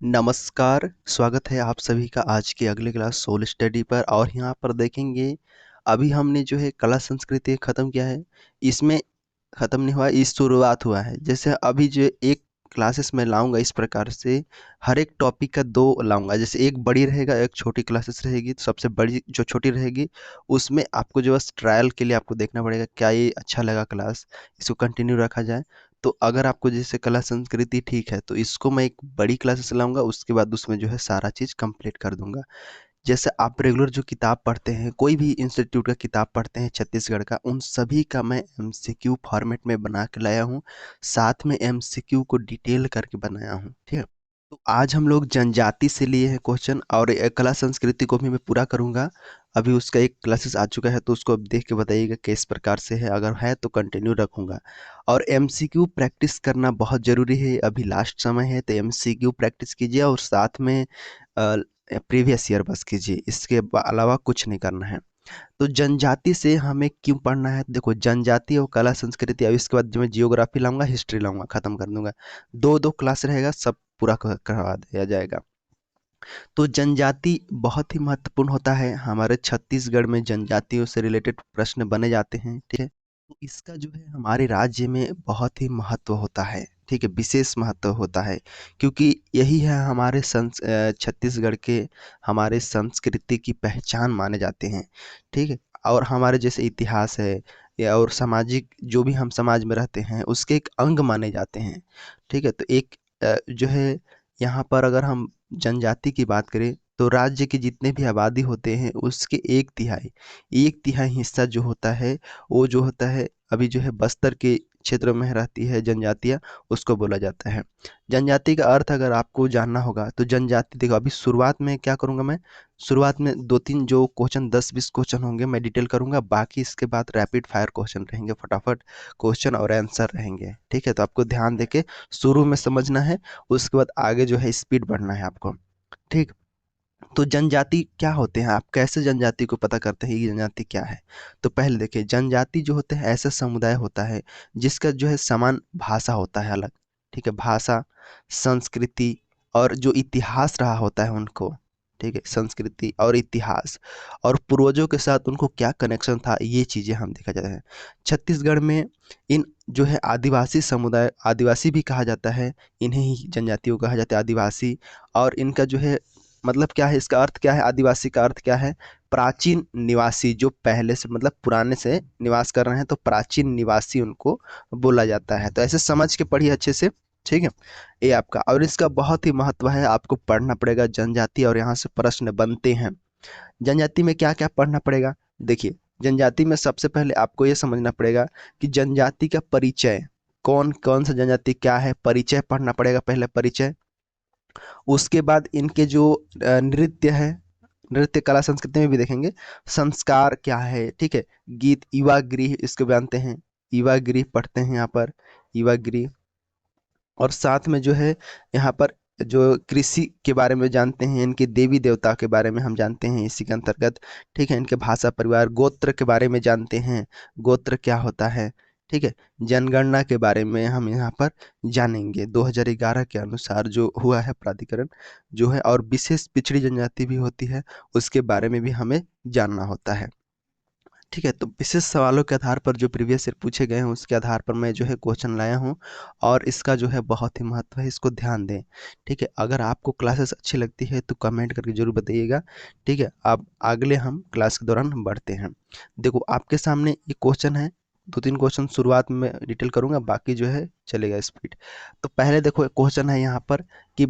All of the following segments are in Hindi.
नमस्कार, स्वागत है आप सभी का आज की अगली क्लास सोल स्टडी पर। और यहाँ पर देखेंगे अभी हमने जो है कला संस्कृति ख़त्म किया है। इसमें ख़त्म नहीं हुआ, इस शुरुआत हुआ है। जैसे अभी जो एक क्लासेस मैं लाऊंगा इस प्रकार से, हर एक टॉपिक का दो लाऊंगा। जैसे एक बड़ी रहेगा, एक छोटी क्लासेस रहेगी। तो सबसे बड़ी जो छोटी रहेगी उसमें आपको जो बस ट्रायल के लिए आपको देखना पड़ेगा क्या ये अच्छा लगा क्लास, इसको कंटिन्यू रखा जाए। तो अगर आपको जैसे कला संस्कृति ठीक है तो इसको मैं एक बड़ी क्लासेस लाऊंगा, उसके बाद उसमें जो है सारा चीज़ कंप्लीट कर दूंगा। जैसे आप रेगुलर जो किताब पढ़ते हैं, कोई भी इंस्टीट्यूट का किताब पढ़ते हैं छत्तीसगढ़ का, उन सभी का मैं एमसीक्यू फॉर्मेट में बना के लाया हूँ। साथ में एमसीक्यू को डिटेल करके बनाया हूँ, ठीक है। तो आज हम लोग जनजाति से लिए हैं क्वेश्चन, और कला संस्कृति को भी मैं पूरा करूँगा। अभी उसका एक क्लासेस आ चुका है तो उसको अब देख के बताइएगा किस प्रकार से है, अगर है तो कंटिन्यू रखूँगा। और एमसीक्यू प्रैक्टिस करना बहुत ज़रूरी है, अभी लास्ट समय है तो एमसीक्यू प्रैक्टिस कीजिए और साथ में प्रीवियस ईयर बस कीजिए, इसके अलावा कुछ नहीं करना है। तो जनजाति से हमें क्यों पढ़ना है? देखो, जनजाति और कला संस्कृति, अब इसके बाद जो मैं जियोग्राफी लाऊंगा, हिस्ट्री लाऊंगा, खत्म कर दूंगा। दो दो क्लास रहेगा, सब पूरा करवा दिया जाएगा। तो जनजाति बहुत ही महत्वपूर्ण होता है। हमारे छत्तीसगढ़ में जनजातियों से रिलेटेड प्रश्न बने जाते हैं, ठीक है। तो इसका जो है हमारे राज्य में बहुत ही महत्व होता है, ठीक है, विशेष महत्व होता है। क्योंकि यही है हमारे छत्तीसगढ़ के हमारे संस्कृति की पहचान माने जाते हैं, ठीक है। और हमारे जैसे इतिहास है या और सामाजिक जो भी हम समाज में रहते हैं उसके एक अंग माने जाते हैं, ठीक है। तो एक जो है यहाँ पर अगर हम जनजाति की बात करें तो राज्य की जितने भी आबादी होते हैं उसके एक तिहाई हिस्सा जो होता है, वो जो होता है अभी जो है बस्तर के क्षेत्र में रहती है जनजातियाँ, उसको बोला जाता है। जनजाति का अर्थ अगर आपको जानना होगा तो जनजाति, देखो अभी शुरुआत में क्या करूँगा मैं, शुरुआत में दो तीन जो क्वेश्चन 10-20 क्वेश्चन होंगे मैं डिटेल करूँगा, बाकी इसके बाद रैपिड फायर क्वेश्चन रहेंगे, फटाफट क्वेश्चन और आंसर रहेंगे, ठीक है। तो आपको ध्यान देके शुरू में समझना है, उसके बाद आगे जो है स्पीड बढ़ना है आपको, ठीक। तो जनजाति क्या होते हैं, आप कैसे जनजाति को पता करते हैं ये जनजाति क्या है? तो पहले देखिए, जनजाति जो होते हैं ऐसा समुदाय होता है जिसका जो है समान भाषा होता है अलग, ठीक है। भाषा, संस्कृति और जो इतिहास रहा होता है उनको, ठीक है, संस्कृति और इतिहास और पूर्वजों के साथ उनको क्या कनेक्शन था, ये चीज़ें हम देखा जाता है। छत्तीसगढ़ में इन जो है आदिवासी समुदाय, आदिवासी भी कहा जाता है, इन्हें ही जनजातियों कहा जाता है आदिवासी। और इनका जो है मतलब क्या है, इसका अर्थ क्या है, आदिवासी का अर्थ क्या है? प्राचीन निवासी, जो पहले से मतलब पुराने से निवास कर रहे हैं, तो प्राचीन निवासी उनको बोला जाता है। तो ऐसे समझ के पढ़िए अच्छे से, ठीक है। ये आपका, और इसका बहुत ही महत्व है, आपको पढ़ना पड़ेगा जनजाति, और यहाँ से प्रश्न बनते हैं। जनजाति में क्या क्या पढ़ना पड़ेगा? देखिए, जनजाति में सबसे पहले आपको ये समझना पड़ेगा कि जनजाति का परिचय, कौन कौन सा जनजाति क्या है, परिचय पढ़ना पड़ेगा, पहले परिचय। उसके बाद इनके जो नृत्य है, नृत्य कला संस्कृति में भी देखेंगे, संस्कार क्या है, ठीक है। गीत, युवा गृह इसको जानते हैं, युवा गृह पढ़ते हैं यहाँ पर, युवा गृह। और साथ में जो है यहाँ पर जो कृषि के बारे में जानते हैं, इनके देवी देवता के बारे में हम जानते हैं इसी के अंतर्गत, ठीक है। इनके भाषा, परिवार, गोत्र के बारे में जानते हैं, गोत्र क्या होता है, ठीक है। जनगणना के बारे में हम यहाँ पर जानेंगे, 2011 के अनुसार जो हुआ है प्राधिकरण जो है, और विशेष पिछड़ी जनजाति भी होती है, उसके बारे में भी हमें जानना होता है, ठीक है। तो विशेष सवालों के आधार पर जो प्रीवियस ईयर पूछे गए हैं उसके आधार पर मैं जो है क्वेश्चन लाया हूँ, और इसका जो है बहुत ही महत्व है, इसको ध्यान दें, ठीक है। अगर आपको क्लासेस अच्छी लगती है तो कमेंट करके जरूर बताइएगा, ठीक है। अब अगले हम क्लास के दौरान बढ़ते हैं। देखो आपके सामने ये क्वेश्चन है, दो तीन क्वेश्चन शुरुआत में डिटेल करूंगा, बाकी जो है चलेगा स्पीड। तो पहले देखो क्वेश्चन है यहाँ पर कि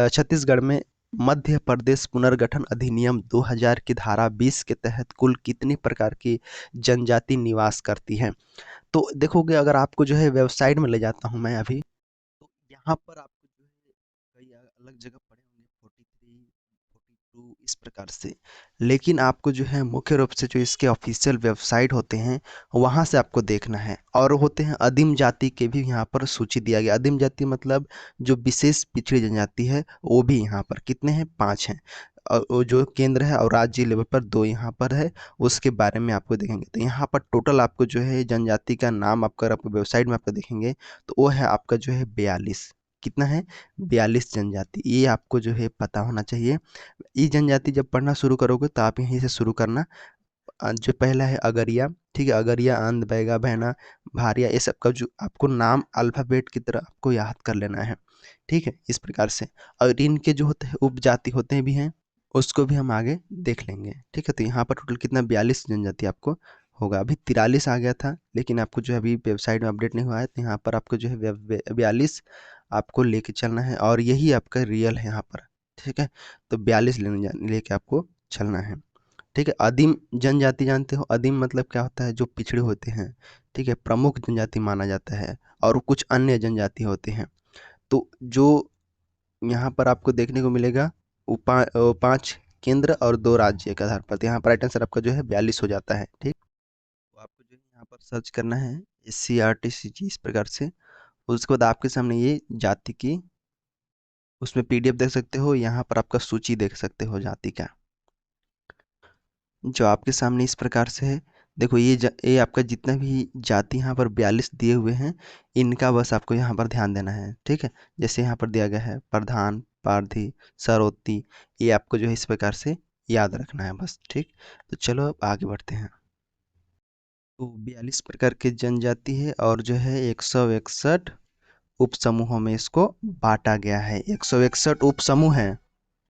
छत्तीसगढ़ में मध्य प्रदेश पुनर्गठन अधिनियम 2000 की धारा 20 के तहत कुल कितनी प्रकार की जनजाति निवास करती हैं? तो देखोगे, अगर आपको जो है वेबसाइट में ले जाता हूँ मैं अभी, तो यहाँ पर आपको जो है कई अलग जगह पड़े होंगे, 43, 42 इस प्रकार से। लेकिन आपको जो है मुख्य रूप से जो इसके ऑफिशियल वेबसाइट होते हैं वहाँ से आपको देखना है। और होते हैं आदिम जाति के भी यहाँ पर सूची दिया गया, आदिम जाति मतलब जो विशेष पिछड़ी जनजाति है वो भी यहाँ पर कितने हैं, 5 हैं। और वो जो केंद्र है और राज्य लेवल पर 2 यहाँ पर है, उसके बारे में आपको देखेंगे। तो यहाँ पर टोटल आपको जो है जनजाति का नाम आपका, आपको वेबसाइट में आपको देखेंगे तो वो है आपका जो है 42, कितना है 42 जनजाति, ये आपको जो है पता होना चाहिए। ये जनजाति जब पढ़ना शुरू करोगे तो आप यहीं से शुरू करना। जो पहला है अगरिया, ठीक है, अगरिया, अंध, बैगा, भैना, भारिया, ये सब का जो आपको नाम अल्फ़ाबेट की तरह आपको याद कर लेना है, ठीक है, इस प्रकार से। और इनके जो होते हैं उपजाति होते भी हैं, उसको भी हम आगे देख लेंगे, ठीक है। तो यहाँ पर टोटल कितना 42 जनजाति आपको होगा। अभी 43 आ गया था, लेकिन आपको जो है अभी वेबसाइट में अपडेट नहीं हुआ है, तो यहाँ पर आपको जो है 42 आपको लेके चलना है, और यही आपका रियल है यहाँ पर, ठीक है। तो 42 लेके आपको चलना है, ठीक है। आदिम जनजाति जानते हो, आदिम मतलब क्या होता है, जो पिछड़े होते हैं, ठीक है, प्रमुख जनजाति माना जाता है, और कुछ अन्य जनजाति होते हैं। तो जो यहाँ पर आपको देखने को मिलेगा वो 5 केंद्र और 2 राज्य के आधार पर, तो यहाँ पर राइट आंसर आपका जो है 42 हो जाता है, ठीक। तो आपको जो है यहाँ पर सर्च करना है SCRTCG इस प्रकार से। उसके बाद आपके सामने ये जाति की, उसमें PDF देख सकते हो, यहाँ पर आपका सूची देख सकते हो जाति का, जो आपके सामने इस प्रकार से है। देखो ये आपका जितना भी जाति यहाँ पर 42 दिए हुए हैं, इनका बस आपको यहाँ पर ध्यान देना है, ठीक है। जैसे यहाँ पर दिया गया है प्रधान, पारधी, सरौती, ये आपको जो है इस प्रकार से याद रखना है बस, ठीक। तो चलो अब आगे बढ़ते हैं। तो 42 प्रकार की जनजाति है, और जो है 161 उप समूहों में इसको बांटा गया है। 161 उप समूह हैं।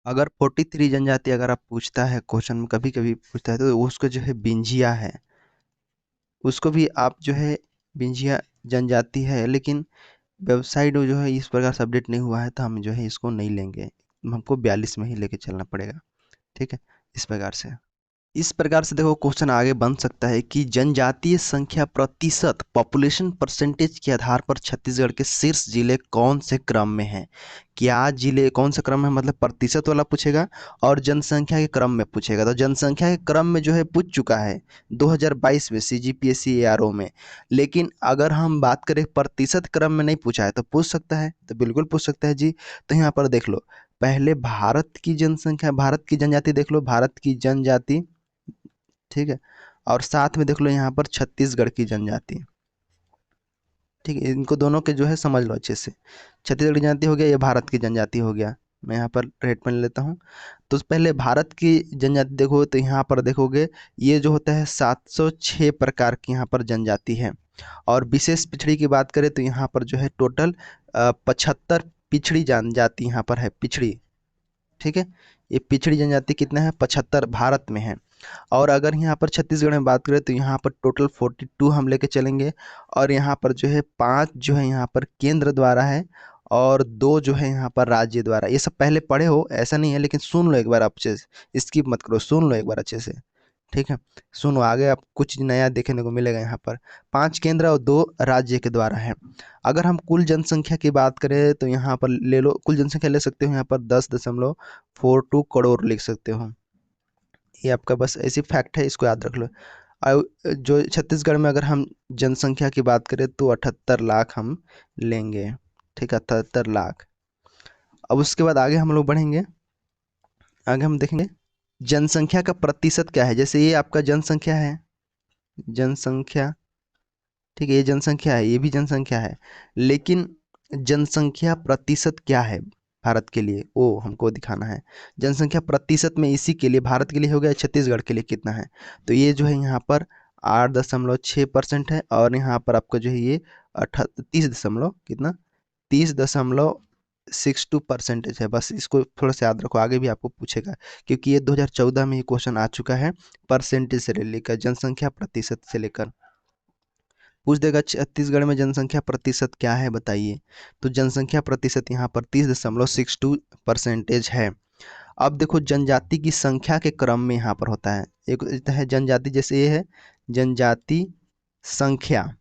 अगर 43 जनजाति अगर आप पूछता है क्वेश्चन में, कभी कभी पूछता है, तो उसको जो है बिंजिया है, उसको भी आप जो है बिंजिया जनजाति है, लेकिन वेबसाइट में जो है इस प्रकार से अपडेट नहीं हुआ है, तो हम जो है इसको नहीं लेंगे, हमको 42 में ही लेके चलना पड़ेगा, ठीक है, इस प्रकार से। इस प्रकार से देखो क्वेश्चन आगे बन सकता है कि जनजातीय संख्या प्रतिशत, पॉपुलेशन परसेंटेज के आधार पर छत्तीसगढ़ के शीर्ष जिले कौन से क्रम में हैं। क्या जिले कौन से क्रम में, मतलब प्रतिशत वाला पूछेगा और जनसंख्या के क्रम में पूछेगा। तो जनसंख्या के क्रम में जो है पूछ चुका है 2022 में CGPSC ARO में, लेकिन अगर हम बात करें प्रतिशत क्रम में नहीं पूछा है तो पूछ सकता है, तो बिल्कुल पूछ सकता है जी। तो यहाँ पर देख लो, पहले भारत की जनसंख्या, भारत की जनजाति देख लो, भारत की जनजाति, ठीक है, और साथ में देख लो यहाँ पर छत्तीसगढ़ की जनजाति, ठीक है। इनको दोनों के जो है समझ लो अच्छे से, छत्तीसगढ़ की जनजाति हो गया, ये भारत की जनजाति हो गया। मैं यहाँ पर रेट पेन लेता हूँ। तो पहले भारत की जनजाति देखो, तो यहाँ पर देखोगे ये जो होता है 706 प्रकार की यहाँ पर जनजाति है। और विशेष पिछड़ी की बात करें तो यहाँ पर जो है टोटल 75 पिछड़ी जनजाति यहाँ पर है, पिछड़ी, ठीक है। ये पिछड़ी जनजाति कितना है, 75 भारत में है। और अगर यहाँ पर छत्तीसगढ़ में बात करें तो यहाँ पर टोटल 42 हम लेके चलेंगे, और यहाँ पर जो है 5 जो है यहाँ पर केंद्र द्वारा है, और 2 जो है यहाँ पर राज्य द्वारा। ये सब पहले पढ़े हो ऐसा नहीं है, लेकिन सुन लो एक बार अच्छे से, स्किप मत करो, सुन लो एक बार अच्छे से, ठीक है। सुनो, आगे आप कुछ नया देखने को मिलेगा। यहाँ पर 5 केंद्र और 2 राज्य के द्वारा है। अगर हम कुल जनसंख्या की बात करें तो यहाँ पर ले लो, कुल जनसंख्या ले सकते हो यहाँ पर 10.42 करोड़ लिख सकते हो। ये आपका बस ऐसी फैक्ट है, इसको याद रख लो। और जो छत्तीसगढ़ में अगर हम जनसंख्या की बात करें तो 78 लाख हम लेंगे, ठीक है, 78 लाख। अब उसके बाद आगे हम लोग बढ़ेंगे, आगे हम देखेंगे जनसंख्या का प्रतिशत क्या है। जैसे ये आपका जनसंख्या है, जनसंख्या, ठीक है, ये जनसंख्या है, ये भी जनसंख्या है, लेकिन जनसंख्या प्रतिशत क्या है भारत के लिए, वो हमको दिखाना है। जनसंख्या प्रतिशत में इसी के लिए, भारत के लिए हो गया, छत्तीसगढ़ के लिए कितना है। तो ये जो है यहाँ पर 8.6% है, और यहाँ पर आपका जो है ये 30 दशमलव कितना, 30.62% है। बस इसको थोड़ा सा याद रखो, आगे भी आपको पूछेगा, क्योंकि ये 2014 में ये क्वेश्चन आ चुका है, परसेंटेज से लेकर, जनसंख्या प्रतिशत से लेकर पूछ देगा छत्तीसगढ़ में जनसंख्या प्रतिशत क्या है बताइए। तो जनसंख्या प्रतिशत यहाँ पर 30.62% है। अब देखो जनजाति की संख्या के क्रम में यहाँ पर होता है, एक है जनजाति, जैसे ये है जनजाति संख्या,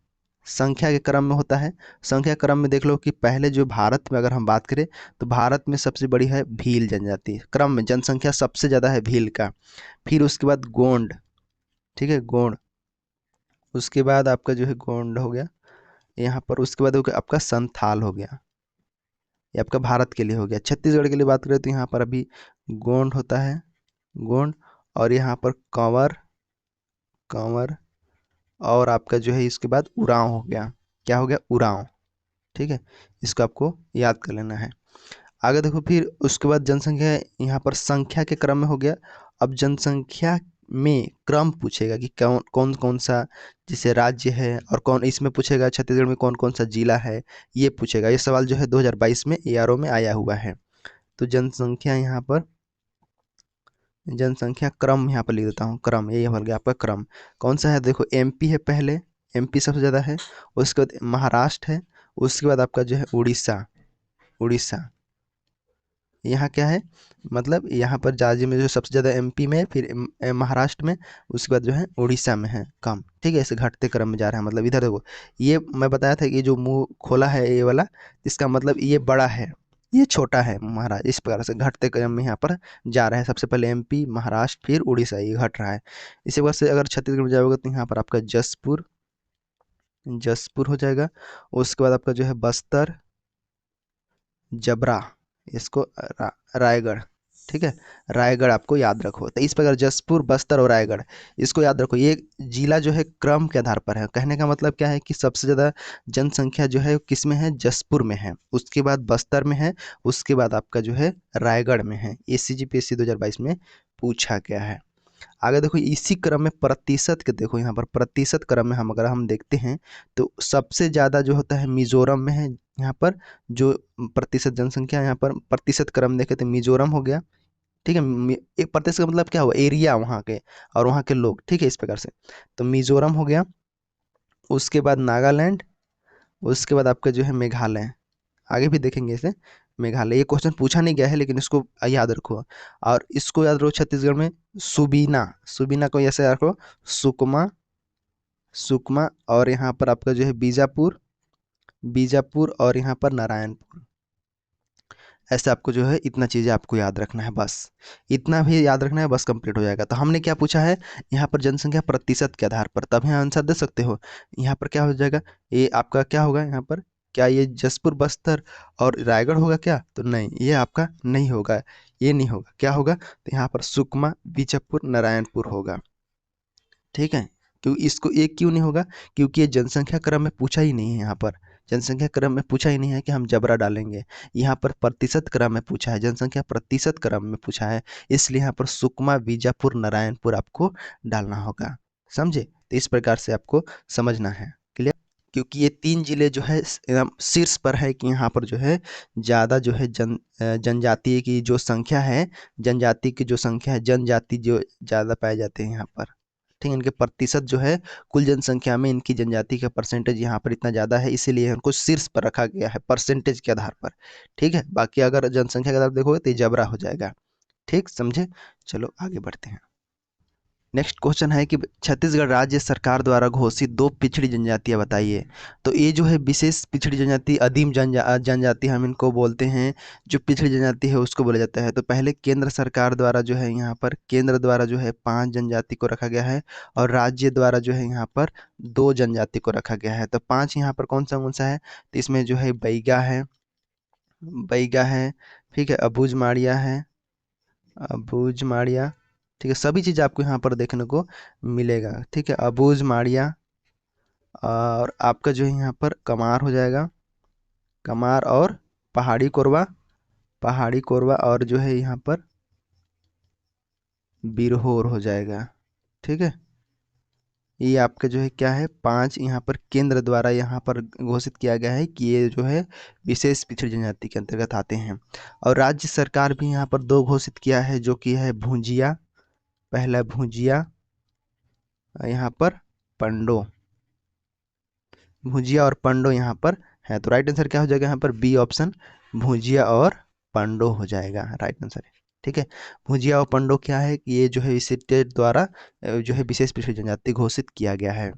संख्या के क्रम में होता है। संख्या क्रम में देख लो कि पहले जो भारत में अगर हम बात करें तो भारत में सबसे बड़ी है भील जनजाति, क्रम में जनसंख्या सबसे ज़्यादा है भील का। फिर उसके बाद गोंड, ठीक है, गोंड, उसके बाद आपका जो है गोंड हो गया यहाँ पर, उसके बाद आपका संथाल हो गया, ये आपका भारत के लिए हो गया। छत्तीसगढ़ के लिए बात करें तो यहाँ पर अभी गोंड होता है, गोंड, और यहाँ पर कंवर, कंवर, और आपका जो है इसके बाद उरांव हो गया, क्या हो गया, उरांव, ठीक है, इसको आपको याद कर लेना है। आगे देखो, फिर उसके बाद जनसंख्या यहाँ पर संख्या के क्रम में हो गया। अब जनसंख्या में क्रम पूछेगा कि कौन कौन कौन सा जैसे राज्य है, और कौन इसमें पूछेगा छत्तीसगढ़ में कौन कौन सा जिला है, ये पूछेगा। ये सवाल जो है 2022 में एआरओ में आया हुआ है। तो जनसंख्या यहाँ पर, जनसंख्या क्रम यहाँ पर लिख देता हूँ, क्रम ये हो गया आपका क्रम। कौन सा है, देखो एमपी है पहले, एमपी सबसे ज़्यादा है, उसके बाद महाराष्ट्र है, उसके बाद आपका जो है उड़ीसा, उड़ीसा यहाँ क्या है, मतलब यहाँ पर राज्य में जो सबसे ज़्यादा एमपी में, फिर महाराष्ट्र में, उसके बाद जो है उड़ीसा में है कम। ठीक है, ऐसे घटते क्रम में जा रहा है। मतलब इधर देखो, ये मैं बताया था कि जो मुंह खोला है ये वाला, इसका मतलब ये बड़ा है, ये छोटा है महाराज। इस प्रकार से घटते क्रम में यहाँ पर जा रहा है। सबसे पहले एमपी, महाराष्ट्र, फिर उड़ीसा, ये घट रहा है। इसी वजह से अगर छत्तीसगढ़ में जाओगे तो यहाँ पर आपका जसपुर, जसपुर हो जाएगा। उसके बाद आपका जो है बस्तर, जबरा, इसको रायगढ़। ठीक है, रायगढ़ आपको याद रखो। तो इस प्रकार जसपुर, बस्तर और रायगढ़, इसको याद रखो। ये जिला जो है क्रम के आधार पर है। कहने का मतलब क्या है कि सबसे ज़्यादा जनसंख्या जो है किस में है, जसपुर में है, उसके बाद बस्तर में है, उसके बाद आपका जो है रायगढ़ में है। ये CGPSC 2022 में पूछा गया है। आगे देखो, इसी क्रम में प्रतिशत के, देखो यहाँ पर प्रतिशत क्रम में हम अगर हम देखते हैं तो सबसे ज़्यादा जो होता है मिजोरम में है। यहाँ पर जो प्रतिशत जनसंख्या, यहाँ पर प्रतिशत क्रम देखे तो मिजोरम हो गया। ठीक है, एक प्रतिशत का मतलब क्या हुआ, एरिया वहाँ के और वहाँ के लोग। ठीक है, इस प्रकार से तो मिजोरम हो गया। उसके बाद नागालैंड, उसके बाद आपका जो है मेघालय। आगे भी देखेंगे इसे, मेघालय। ये क्वेश्चन पूछा नहीं गया है लेकिन इसको याद रखो। और इसको याद रखो, छत्तीसगढ़ में सुबीना, सुबीना को ऐसे रखो, सुकमा, सुकमा, और यहाँ पर आपका जो है बीजापुर, बीजापुर, और यहाँ पर नारायणपुर। ऐसे आपको जो है इतना चीज़ें आपको याद रखना है, बस इतना भी याद रखना है, बस कंप्लीट हो जाएगा। तो हमने क्या पूछा है, यहाँ पर जनसंख्या प्रतिशत के आधार पर, तब यहाँ आंसर दे सकते हो। यहाँ पर क्या हो जाएगा, ये आपका क्या होगा यहाँ पर, क्या ये जसपुर, बस्तर और रायगढ़ होगा क्या, तो नहीं, ये आपका नहीं होगा, ये नहीं होगा। क्या होगा, तो यहाँ पर सुकमा, बीजापुर, नारायणपुर होगा। ठीक है, क्योंकि इसको एक क्यों नहीं होगा, क्योंकि ये जनसंख्या क्रम में पूछा ही नहीं है। यहाँ पर जनसंख्या क्रम में पूछा ही नहीं है कि हम जबरा डालेंगे। यहाँ पर प्रतिशत क्रम में पूछा है, जनसंख्या प्रतिशत क्रम में पूछा है, इसलिए यहाँ पर सुकमा, बीजापुर, नारायणपुर आपको डालना होगा। समझे, तो इस प्रकार से आपको समझना है। क्लियर, क्योंकि ये 3 जिले जो है एकदम शीर्ष पर है कि यहाँ पर जो है ज़्यादा जो है जनजाति की जो संख्या है, जनजाति की जो संख्या है, जनजाति जो ज़्यादा पाए जाते हैं यहाँ पर। ठीक है, इनके प्रतिशत जो है कुल जनसंख्या में इनकी जनजाति का परसेंटेज यहाँ पर इतना ज़्यादा है, इसीलिए इनको शीर्ष पर रखा गया है परसेंटेज के आधार पर। ठीक है, बाकी अगर जनसंख्या के आधार पर देखोगे तो ये जबरा हो जाएगा। ठीक, समझे। चलो आगे बढ़ते हैं। नेक्स्ट क्वेश्चन है कि छत्तीसगढ़ राज्य सरकार द्वारा घोषित 2 पिछड़ी जनजातियां बताइए। तो ये जो है विशेष पिछड़ी जनजाति, आदिम जनजाति हम इनको बोलते हैं। जो पिछड़ी जनजाति है उसको बोला जाता है। तो पहले केंद्र सरकार द्वारा जो है यहाँ पर, केंद्र द्वारा जो है 5 जनजाति को रखा गया है, और राज्य द्वारा जो है यहाँ पर 2 जनजाति को रखा गया है। तो 5 यहाँ पर कौन सा है, तो इसमें जो है बैगा है, बैगा है, ठीक है, अबूझ माड़िया है, अबूझ माड़िया। ठीक है, सभी चीज़ आपको यहाँ पर देखने को मिलेगा। ठीक है, अबूझ माड़िया, और आपका जो है यहाँ पर कमार हो जाएगा, कमार, और पहाड़ी कोरवा, पहाड़ी कोरवा, और जो है यहाँ पर बिरहोर हो जाएगा। ठीक है, ये आपका जो है क्या है, 5 यहाँ पर केंद्र द्वारा यहाँ पर घोषित किया गया है कि ये जो है विशेष पिछड़ी जनजाति के अंतर्गत आते हैं। और राज्य सरकार भी यहाँ पर 2 घोषित किया है, जो कि है भुंजिया, पहला भुंजिया, यहाँ पर पंडो, भुजिया और पंडो यहाँ पर है। तो राइट आंसर क्या हो जाएगा यहाँ पर, बी ऑप्शन, भुजिया और पंडो हो जाएगा राइट आंसर है। ठीक है, भुजिया और पंडो क्या है कि ये जो है इसे स्टेट द्वारा जो है विशेष पिछड़ी जनजाति घोषित किया गया है।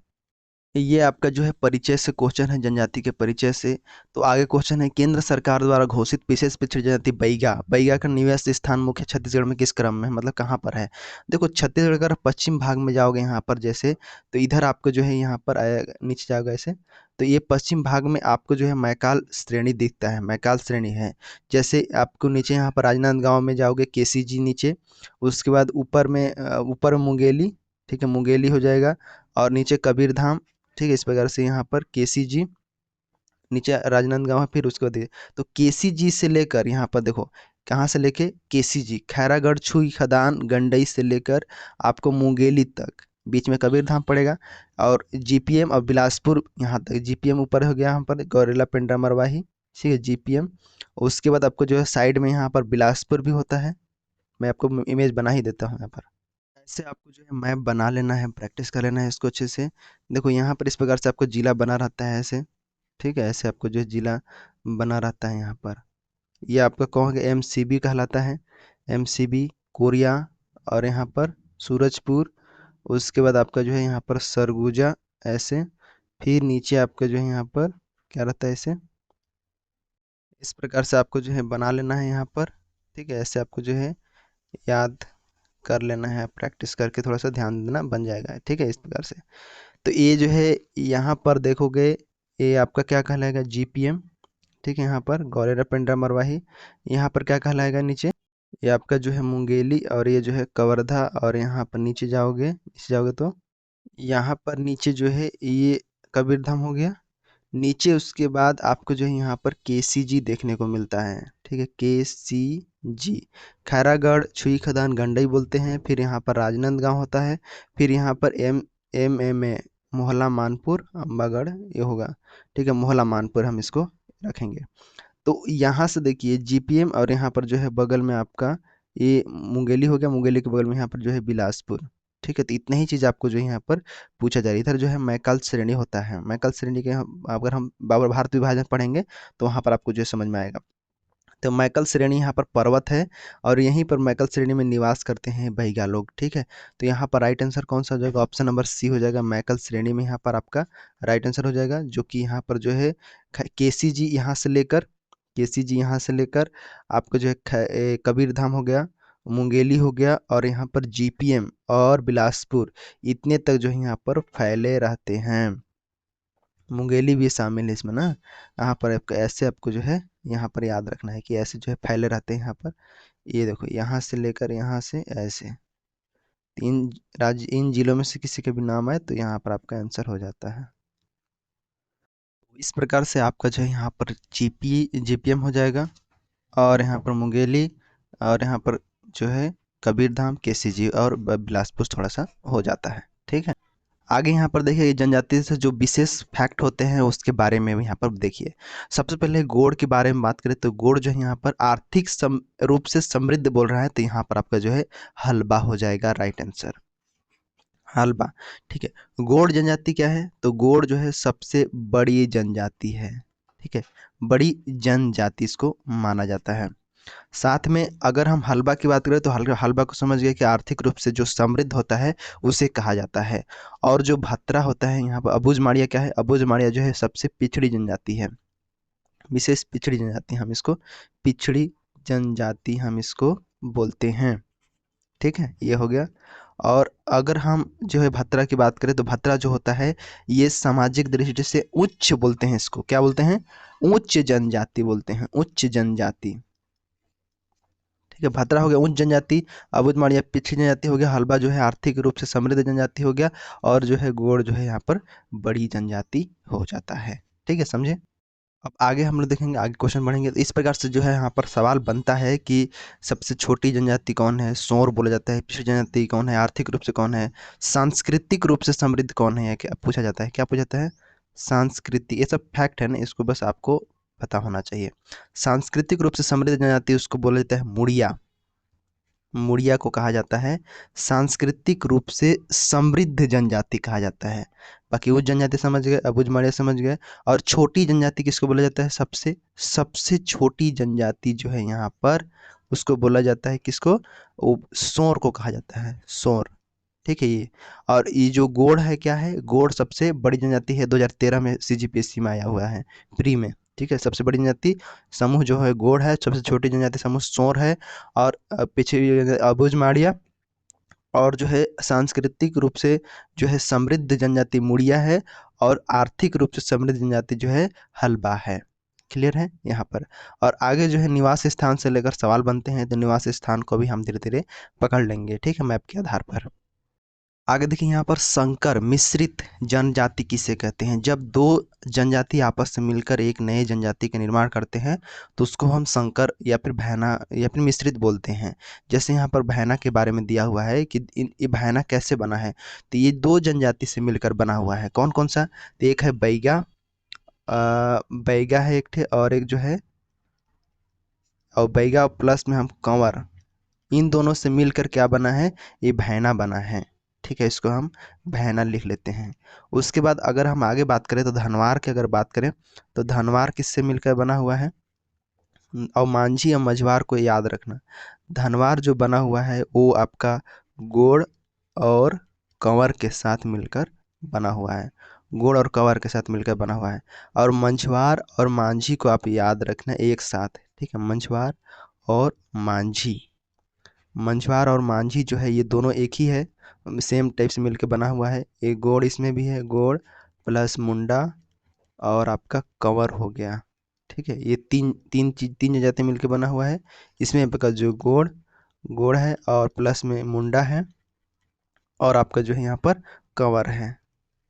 ये आपका जो है परिचय से क्वेश्चन है, जनजाति के परिचय से। तो आगे क्वेश्चन है, केंद्र सरकार द्वारा घोषित विशेष पिछड़ी जनजाति बैगा, बैगा का निवास स्थान मुख्य छत्तीसगढ़ में किस क्रम में है, मतलब कहाँ पर है। देखो छत्तीसगढ़ अगर पश्चिम भाग में जाओगे यहाँ पर जैसे, तो इधर आपको जो है यहाँ पर आएगा, नीचे जाओगे ऐसे, तो ये पश्चिम भाग में आपको जो है मैकाल श्रेणी दिखता है, मैकाल श्रेणी है। जैसे आपको नीचे यहाँ पर राजनांदगांव में जाओगे, KCG नीचे, उसके बाद ऊपर मुंगेली, ठीक है, मुंगेली हो जाएगा, और नीचे कबीरधाम। ठीक है, इस प्रकार से यहाँ पर KCG, नीचे राजनांदगांव है, फिर उसके बाद तो केसीजी से लेकर यहाँ पर देखो, कहाँ से लेके केसीजी, खैरागढ़ छुई खदान गंडई से लेकर आपको मुंगेली तक, बीच में कबीरधाम पड़ेगा, और जीपीएम और बिलासपुर यहाँ तक। जीपीएम ऊपर हो गया यहाँ पर गौरेला पेंड्रा मरवाही, ठीक है जीपीएम। उसके बाद आपको जो है साइड में यहाँ पर बिलासपुर भी होता है, मैं आपको इमेज बना ही देता हूँ यहाँ पर। ऐसे आपको जो है मैप बना लेना है, प्रैक्टिस कर लेना है इसको अच्छे से। देखो यहाँ पर इस प्रकार से आपको जिला बना रहता है ऐसे, ठीक है, ऐसे आपको जो है जिला बना रहता है यहाँ पर। ये आपका कौन है, एमसीबी कहलाता है, एमसीबी कोरिया, और यहाँ पर सूरजपुर। उसके बाद आपका जो है यहाँ पर सरगुजा ऐसे, फिर नीचे आपका जो है यहाँ पर क्या रहता है ऐसे, इस प्रकार से आपको जो है बना लेना है यहाँ पर, ठीक है। ऐसे आपको जो है याद कर लेना है, प्रैक्टिस करके थोड़ा सा ध्यान देना, बन जाएगा, ठीक है, इस प्रकार से। तो ये जो है यहाँ पर देखोगे, ये आपका क्या कहलाएगा, जीपीएम, ठीक है। यहाँ पर गौरेरा पेंड्रा मरवाही, यहाँ पर क्या कहलाएगा नीचे, ये आपका जो है मुंगेली, और ये जो है कवर्धा, और यहाँ पर नीचे जाओगे तो यहाँ पर नीचे जो है ये कबीरधाम हो गया। नीचे उसके बाद आपको जो है यहाँ पर केसीजी देखने को मिलता है, ठीक है, केसीजी, खैरागढ़ छुई खदान गंडई बोलते हैं। फिर यहाँ पर राजनांदगांव होता है, फिर यहाँ पर एम ए मोहला मानपुर अम्बागढ़ ये होगा, ठीक है, मोहला मानपुर हम इसको रखेंगे। तो यहाँ से देखिए जीपीएम, और यहाँ पर जो है बगल में आपका ये मुंगेली हो गया, मुंगेली के बगल में यहाँ पर जो है बिलासपुर, ठीक है। तो इतने ही चीज़ आपको जो है यहाँ पर पूछा जा रही है। इधर जो है मैकल श्रेणी होता है, मैकल श्रेणी के अगर हम बाबर भारत विभाजन पढ़ेंगे तो वहाँ पर आपको जो है समझ में आएगा। तो मैकल श्रेणी यहाँ पर पर्वत है, और यहीं पर मैकल श्रेणी में निवास करते हैं बैगा लोग, ठीक है। तो यहाँ पर राइट आंसर कौन सा हो जाएगा, ऑप्शन नंबर सी हो जाएगा, मैकल श्रेणी में यहाँ पर आपका राइट आंसर हो जाएगा। जो कि यहाँ पर जो है केसीजी यहाँ से लेकर आपको जो है कबीरधाम हो गया, मुंगेली हो गया, और यहाँ पर जीपीएम और बिलासपुर, इतने तक जो है यहाँ पर फैले रहते हैं। मुंगेली भी शामिल है इसमें ना। यहाँ पर आपको ऐसे आपको जो है यहाँ पर याद रखना है कि ऐसे जो है फैले रहते हैं यहाँ पर। ये देखो यहाँ से लेकर यहाँ से ऐसे इन राज्य, इन जिलों में से किसी के भी नाम आए तो यहाँ पर आपका आंसर हो जाता है। इस प्रकार से आपका जो है यहाँ पर जीपीएम हो जाएगा, और यहाँ पर मुंगेली, और यहाँ पर जो है कबीरधाम, केसीजी और बिलासपुर थोड़ा सा हो जाता है, ठीक है। आगे यहाँ पर देखिए जनजाति से जो विशेष फैक्ट होते हैं उसके बारे में भी यहाँ पर देखिए। सबसे पहले गोड़ के बारे में बात करें तो गोड़ जो है यहाँ पर आर्थिक रूप से समृद्ध बोल रहा है, तो यहाँ पर आपका जो है हलबा हो जाएगा राइट आंसर, हलबा, ठीक है। गोड़ जनजाति क्या है, तो गोड़ जो है सबसे बड़ी जनजाति है, ठीक है, बड़ी जनजाति इसको माना जाता है। साथ में अगर हम हलबा की बात करें तो हलबा को समझ गए कि आर्थिक रूप से जो समृद्ध होता है उसे कहा जाता है। और जो भत्रा होता है यहाँ पर अबुझ माड़िया क्या है, अबुझ माड़िया जो है सबसे पिछड़ी जनजाति है, विशेष पिछड़ी जनजाति, हम इसको पिछड़ी जनजाति हम इसको बोलते हैं, ठीक है, ये हो गया। और अगर हम जो है भत्रा की बात करें तो भत्रा जो होता है ये सामाजिक दृष्टि से उच्च बोलते हैं, इसको क्या बोलते हैं, उच्च जनजाति बोलते हैं, उच्च जनजाति, ठीक है। भद्रा हो गया उच्च जनजाति, अबुझ माड़िया पिछड़ी जनजाति हो गया, हलबा जो है आर्थिक रूप से समृद्ध जनजाति हो गया, और जो है गोड़ जो है यहाँ पर बड़ी जनजाति हो जाता है, ठीक है, समझे। अब आगे हम लोग देखेंगे, आगे क्वेश्चन बढ़ेंगे। तो इस प्रकार से जो है यहाँ पर सवाल बनता है कि सबसे छोटी जनजाति कौन है, सोर बोला जाता है, पिछड़ी जनजाति कौन है, आर्थिक रूप से कौन है, सांस्कृतिक रूप से समृद्ध कौन है, क्या पूछा जाता है, क्या पूछा जाता है, सांस्कृतिक, ये सब फैक्ट है ना, इसको बस आपको पता होना चाहिए। सांस्कृतिक रूप से समृद्ध जनजाति उसको बोला जाता है मुड़िया, मुड़िया को कहा जाता है सांस्कृतिक रूप से समृद्ध जनजाति कहा जाता है। बाकी उच्च जनजाति समझ गए, अबुझ माड़िया समझ गए। और छोटी जनजाति किसको बोला जाता है, सबसे सबसे छोटी जनजाति जो है यहाँ पर उसको बोला जाता है किसको, वो सोर को कहा जाता है, सोर, ठीक है ये। और ये जो गोड़ है क्या है, गोड़ सबसे बड़ी जनजाति है, 2013 में सीजीपीएससी में आया हुआ है प्री में, ठीक है। सबसे बड़ी जनजाति समूह जो है गोड़ है, सबसे छोटी जनजाति समूह सोर है, और पिछड़ी अबुझ माड़िया, और जो है सांस्कृतिक रूप से जो है समृद्ध जनजाति मुड़िया है, और आर्थिक रूप से समृद्ध जनजाति जो है हलबा है। क्लियर है यहाँ पर। और आगे जो है निवास स्थान से लेकर सवाल बनते हैं, तो निवास स्थान को भी हम धीरे धीरे पकड़ लेंगे, ठीक है, मैप के आधार पर। आगे देखिए यहाँ पर संकर मिश्रित जनजाति किसे कहते हैं। जब दो जनजाति आपस में मिलकर एक नए जनजाति का निर्माण करते हैं तो उसको हम संकर या फिर भैना या फिर मिश्रित बोलते हैं। जैसे यहाँ पर भैना के बारे में दिया हुआ है कि ये भैना कैसे बना है, तो ये दो जनजाति से मिलकर बना हुआ है। कौन कौन सा, तो एक है बैगा, बैगा है एक थे, और एक जो है, और बैगा प्लस में हम कंवर, इन दोनों से मिलकर क्या बना है, ये भैना बना है। ठीक है, इसको हम भैना लिख लेते हैं। उसके बाद अगर हम आगे बात करें तो धनवार की अगर बात करें तो धनवार किससे मिलकर बना हुआ है, और मांझी या मझवार को याद रखना। धनवार जो बना हुआ है वो आपका गोड़ और कंवर के साथ मिलकर बना हुआ है, गोड़ और कंवर के साथ मिलकर बना हुआ है। और मंझवार और मांझी को आप याद रखना एक साथ। ठीक है, मंझवार और मांझी, मंझवार और मांझी जो है ये दोनों एक ही है, सेम टाइप से मिलके बना हुआ है। एक गोड़ इसमें भी है, गोड़ प्लस मुंडा और आपका कंवर हो गया। ठीक है, ये तीन तीन चीज, तीन जनजाति मिलके बना हुआ है। इसमें आपका जो गोड़ गोड़ है और प्लस में मुंडा है और आपका जो है यहाँ पर कंवर है।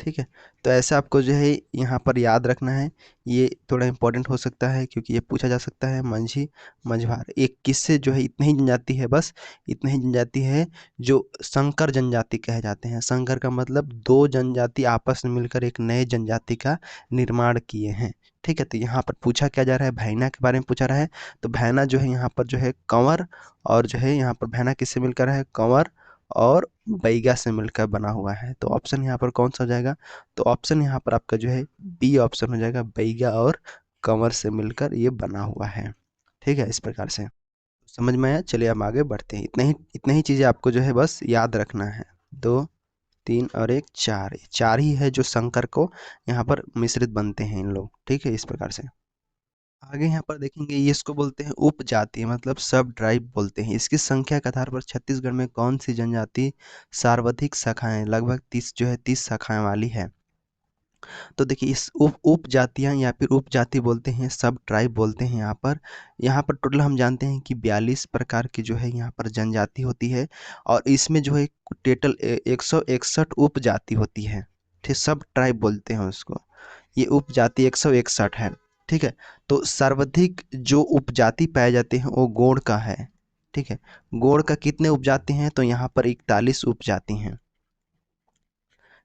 ठीक है, तो ऐसा आपको जो है यहाँ पर याद रखना है। ये थोड़ा इम्पोर्टेंट हो सकता है क्योंकि ये पूछा जा सकता है। मंझी मझवार एक किससे जो है, इतनी ही जनजाति है, बस इतनी ही जनजाति है जो संकर जनजाति कहे जाते हैं। संकर का मतलब दो जनजाति आपस में मिलकर एक नए जनजाति का निर्माण किए हैं। ठीक है, तो यहाँ पर पूछा क्या जा रहा है, भैना के बारे में पूछा रहा है। तो भैना जो है यहाँ पर जो है कंवर, और जो है यहाँ पर भैना किससे मिलकर है, कंवर और बैगा से मिलकर बना हुआ है। तो ऑप्शन यहाँ पर कौन सा हो जाएगा, तो ऑप्शन यहाँ पर आपका जो है बी ऑप्शन हो जाएगा, बैगा और कंवर से मिलकर ये बना हुआ है। ठीक है, इस प्रकार से समझ में आया। चलिए हम आगे बढ़ते हैं। इतने ही चीज़ें आपको जो है बस याद रखना है। दो, तीन और एक, चार, चार ही है जो संकर को यहाँ पर मिश्रित बनते हैं इन लोग। ठीक है, इस प्रकार से आगे यहाँ पर देखेंगे, ये इसको बोलते हैं उपजाति, मतलब सब ट्राइब बोलते हैं। इसकी संख्या के आधार पर छत्तीसगढ़ में कौन सी जनजाति सर्वाधिक शाखाएं, लगभग 30 जो है 30 शाखाएं वाली है। तो देखिए इस उपजातियां या फिर उपजाति बोलते हैं, सब ट्राइब बोलते हैं। यहाँ पर टोटल हम जानते हैं कि 42 प्रकार की जो है यहाँ पर जनजाति होती है, और इसमें जो है टोटल 161 उपजाति होती है। ठीक, सब ट्राइब बोलते हैं उसको। ये उपजाति 161 है। ठीक है, तो सर्वाधिक जो उपजाति पाए जाते हैं वो गोंड का है। ठीक है, गोंड का कितने उपजाति हैं, तो यहाँ पर 41 उपजाति हैं।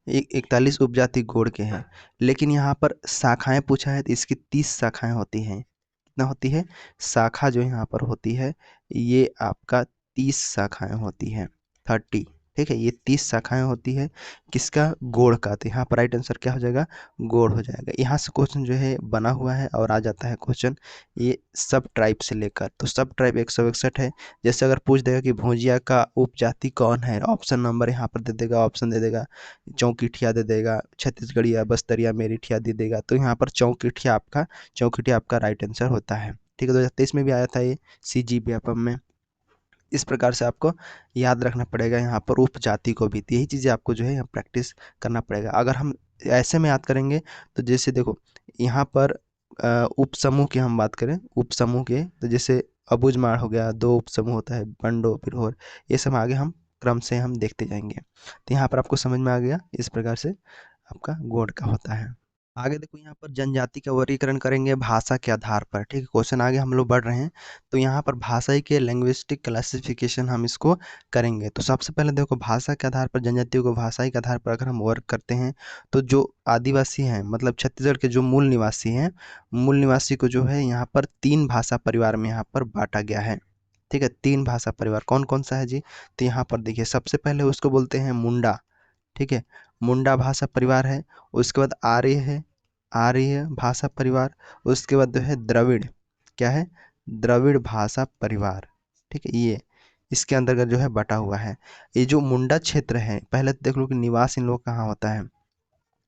41 उपजाति गोंड के हैं। लेकिन यहाँ पर शाखाएं पूछा है तो इसकी 30 शाखाएं होती हैं। कितना होती है, शाखा जो यहाँ पर होती है ये आपका 30 शाखाएं होती हैं, 30। ठीक है, ये 30 शाखाएं होती है किसका, गोड़ का। तो यहाँ पर राइट आंसर क्या हो जाएगा, गोड़ हो जाएगा। यहाँ से क्वेश्चन जो है बना हुआ है और आ जाता है क्वेश्चन ये सब ट्राइब से लेकर। तो सब ट्राइब 161 है। जैसे अगर पूछ देगा कि भोजिया का उपजाति कौन है, ऑप्शन नंबर यहाँ पर दे देगा, ऑप्शन दे देगा चौकीठिया दे देगा, छत्तीसगढ़िया, बस्तरिया, मेरिठिया दे देगा। तो यहाँ पर चौकीठिया आपका राइट आंसर होता है। ठीक है, 2023 में भी आया था ये CG व्यापम में। इस प्रकार से आपको याद रखना पड़ेगा यहाँ पर उपजाति को भी। तो यही चीज़ें आपको जो है यहाँ प्रैक्टिस करना पड़ेगा। अगर हम ऐसे में याद करेंगे तो जैसे देखो यहाँ पर उपसमूह की हम बात करें, उपसमूह के तो जैसे अबुझमाड़ हो गया, दो उपसमूह होता है, बंडो पिरहोर, ये सब आगे हम क्रम से हम देखते जाएंगे। तो यहाँ पर आपको समझ में आ गया, इस प्रकार से आपका गोंड का होता है। आगे देखो यहाँ पर जनजाति का वर्गीकरण करेंगे भाषा के आधार पर। ठीक है, क्वेश्चन आगे हम लोग बढ़ रहे हैं। तो यहाँ पर भाषाई के लैंग्विस्टिक क्लासिफिकेशन हम इसको करेंगे। तो सबसे पहले देखो भाषा के आधार पर जनजातियों को भाषाई के आधार पर अगर हम वर्ग करते हैं तो जो आदिवासी हैं, मतलब छत्तीसगढ़ के जो मूल निवासी हैं, मूल निवासी को जो है यहाँ पर 3 भाषा परिवार में यहाँ पर बांटा गया है। ठीक है, 3 भाषा परिवार कौन कौन सा है जी, तो यहाँ पर देखिए सबसे पहले उसको बोलते हैं मुंडा। ठीक है, मुंडा भाषा परिवार है। उसके बाद आर्य है, आर्य भाषा परिवार। उसके बाद जो है द्रविड़, क्या है, द्रविड़ भाषा परिवार। ठीक है, ये इसके अंतर्गत जो है बटा हुआ है। ये जो मुंडा क्षेत्र है, पहले तो देख लो कि निवास इन लोग कहाँ होता है,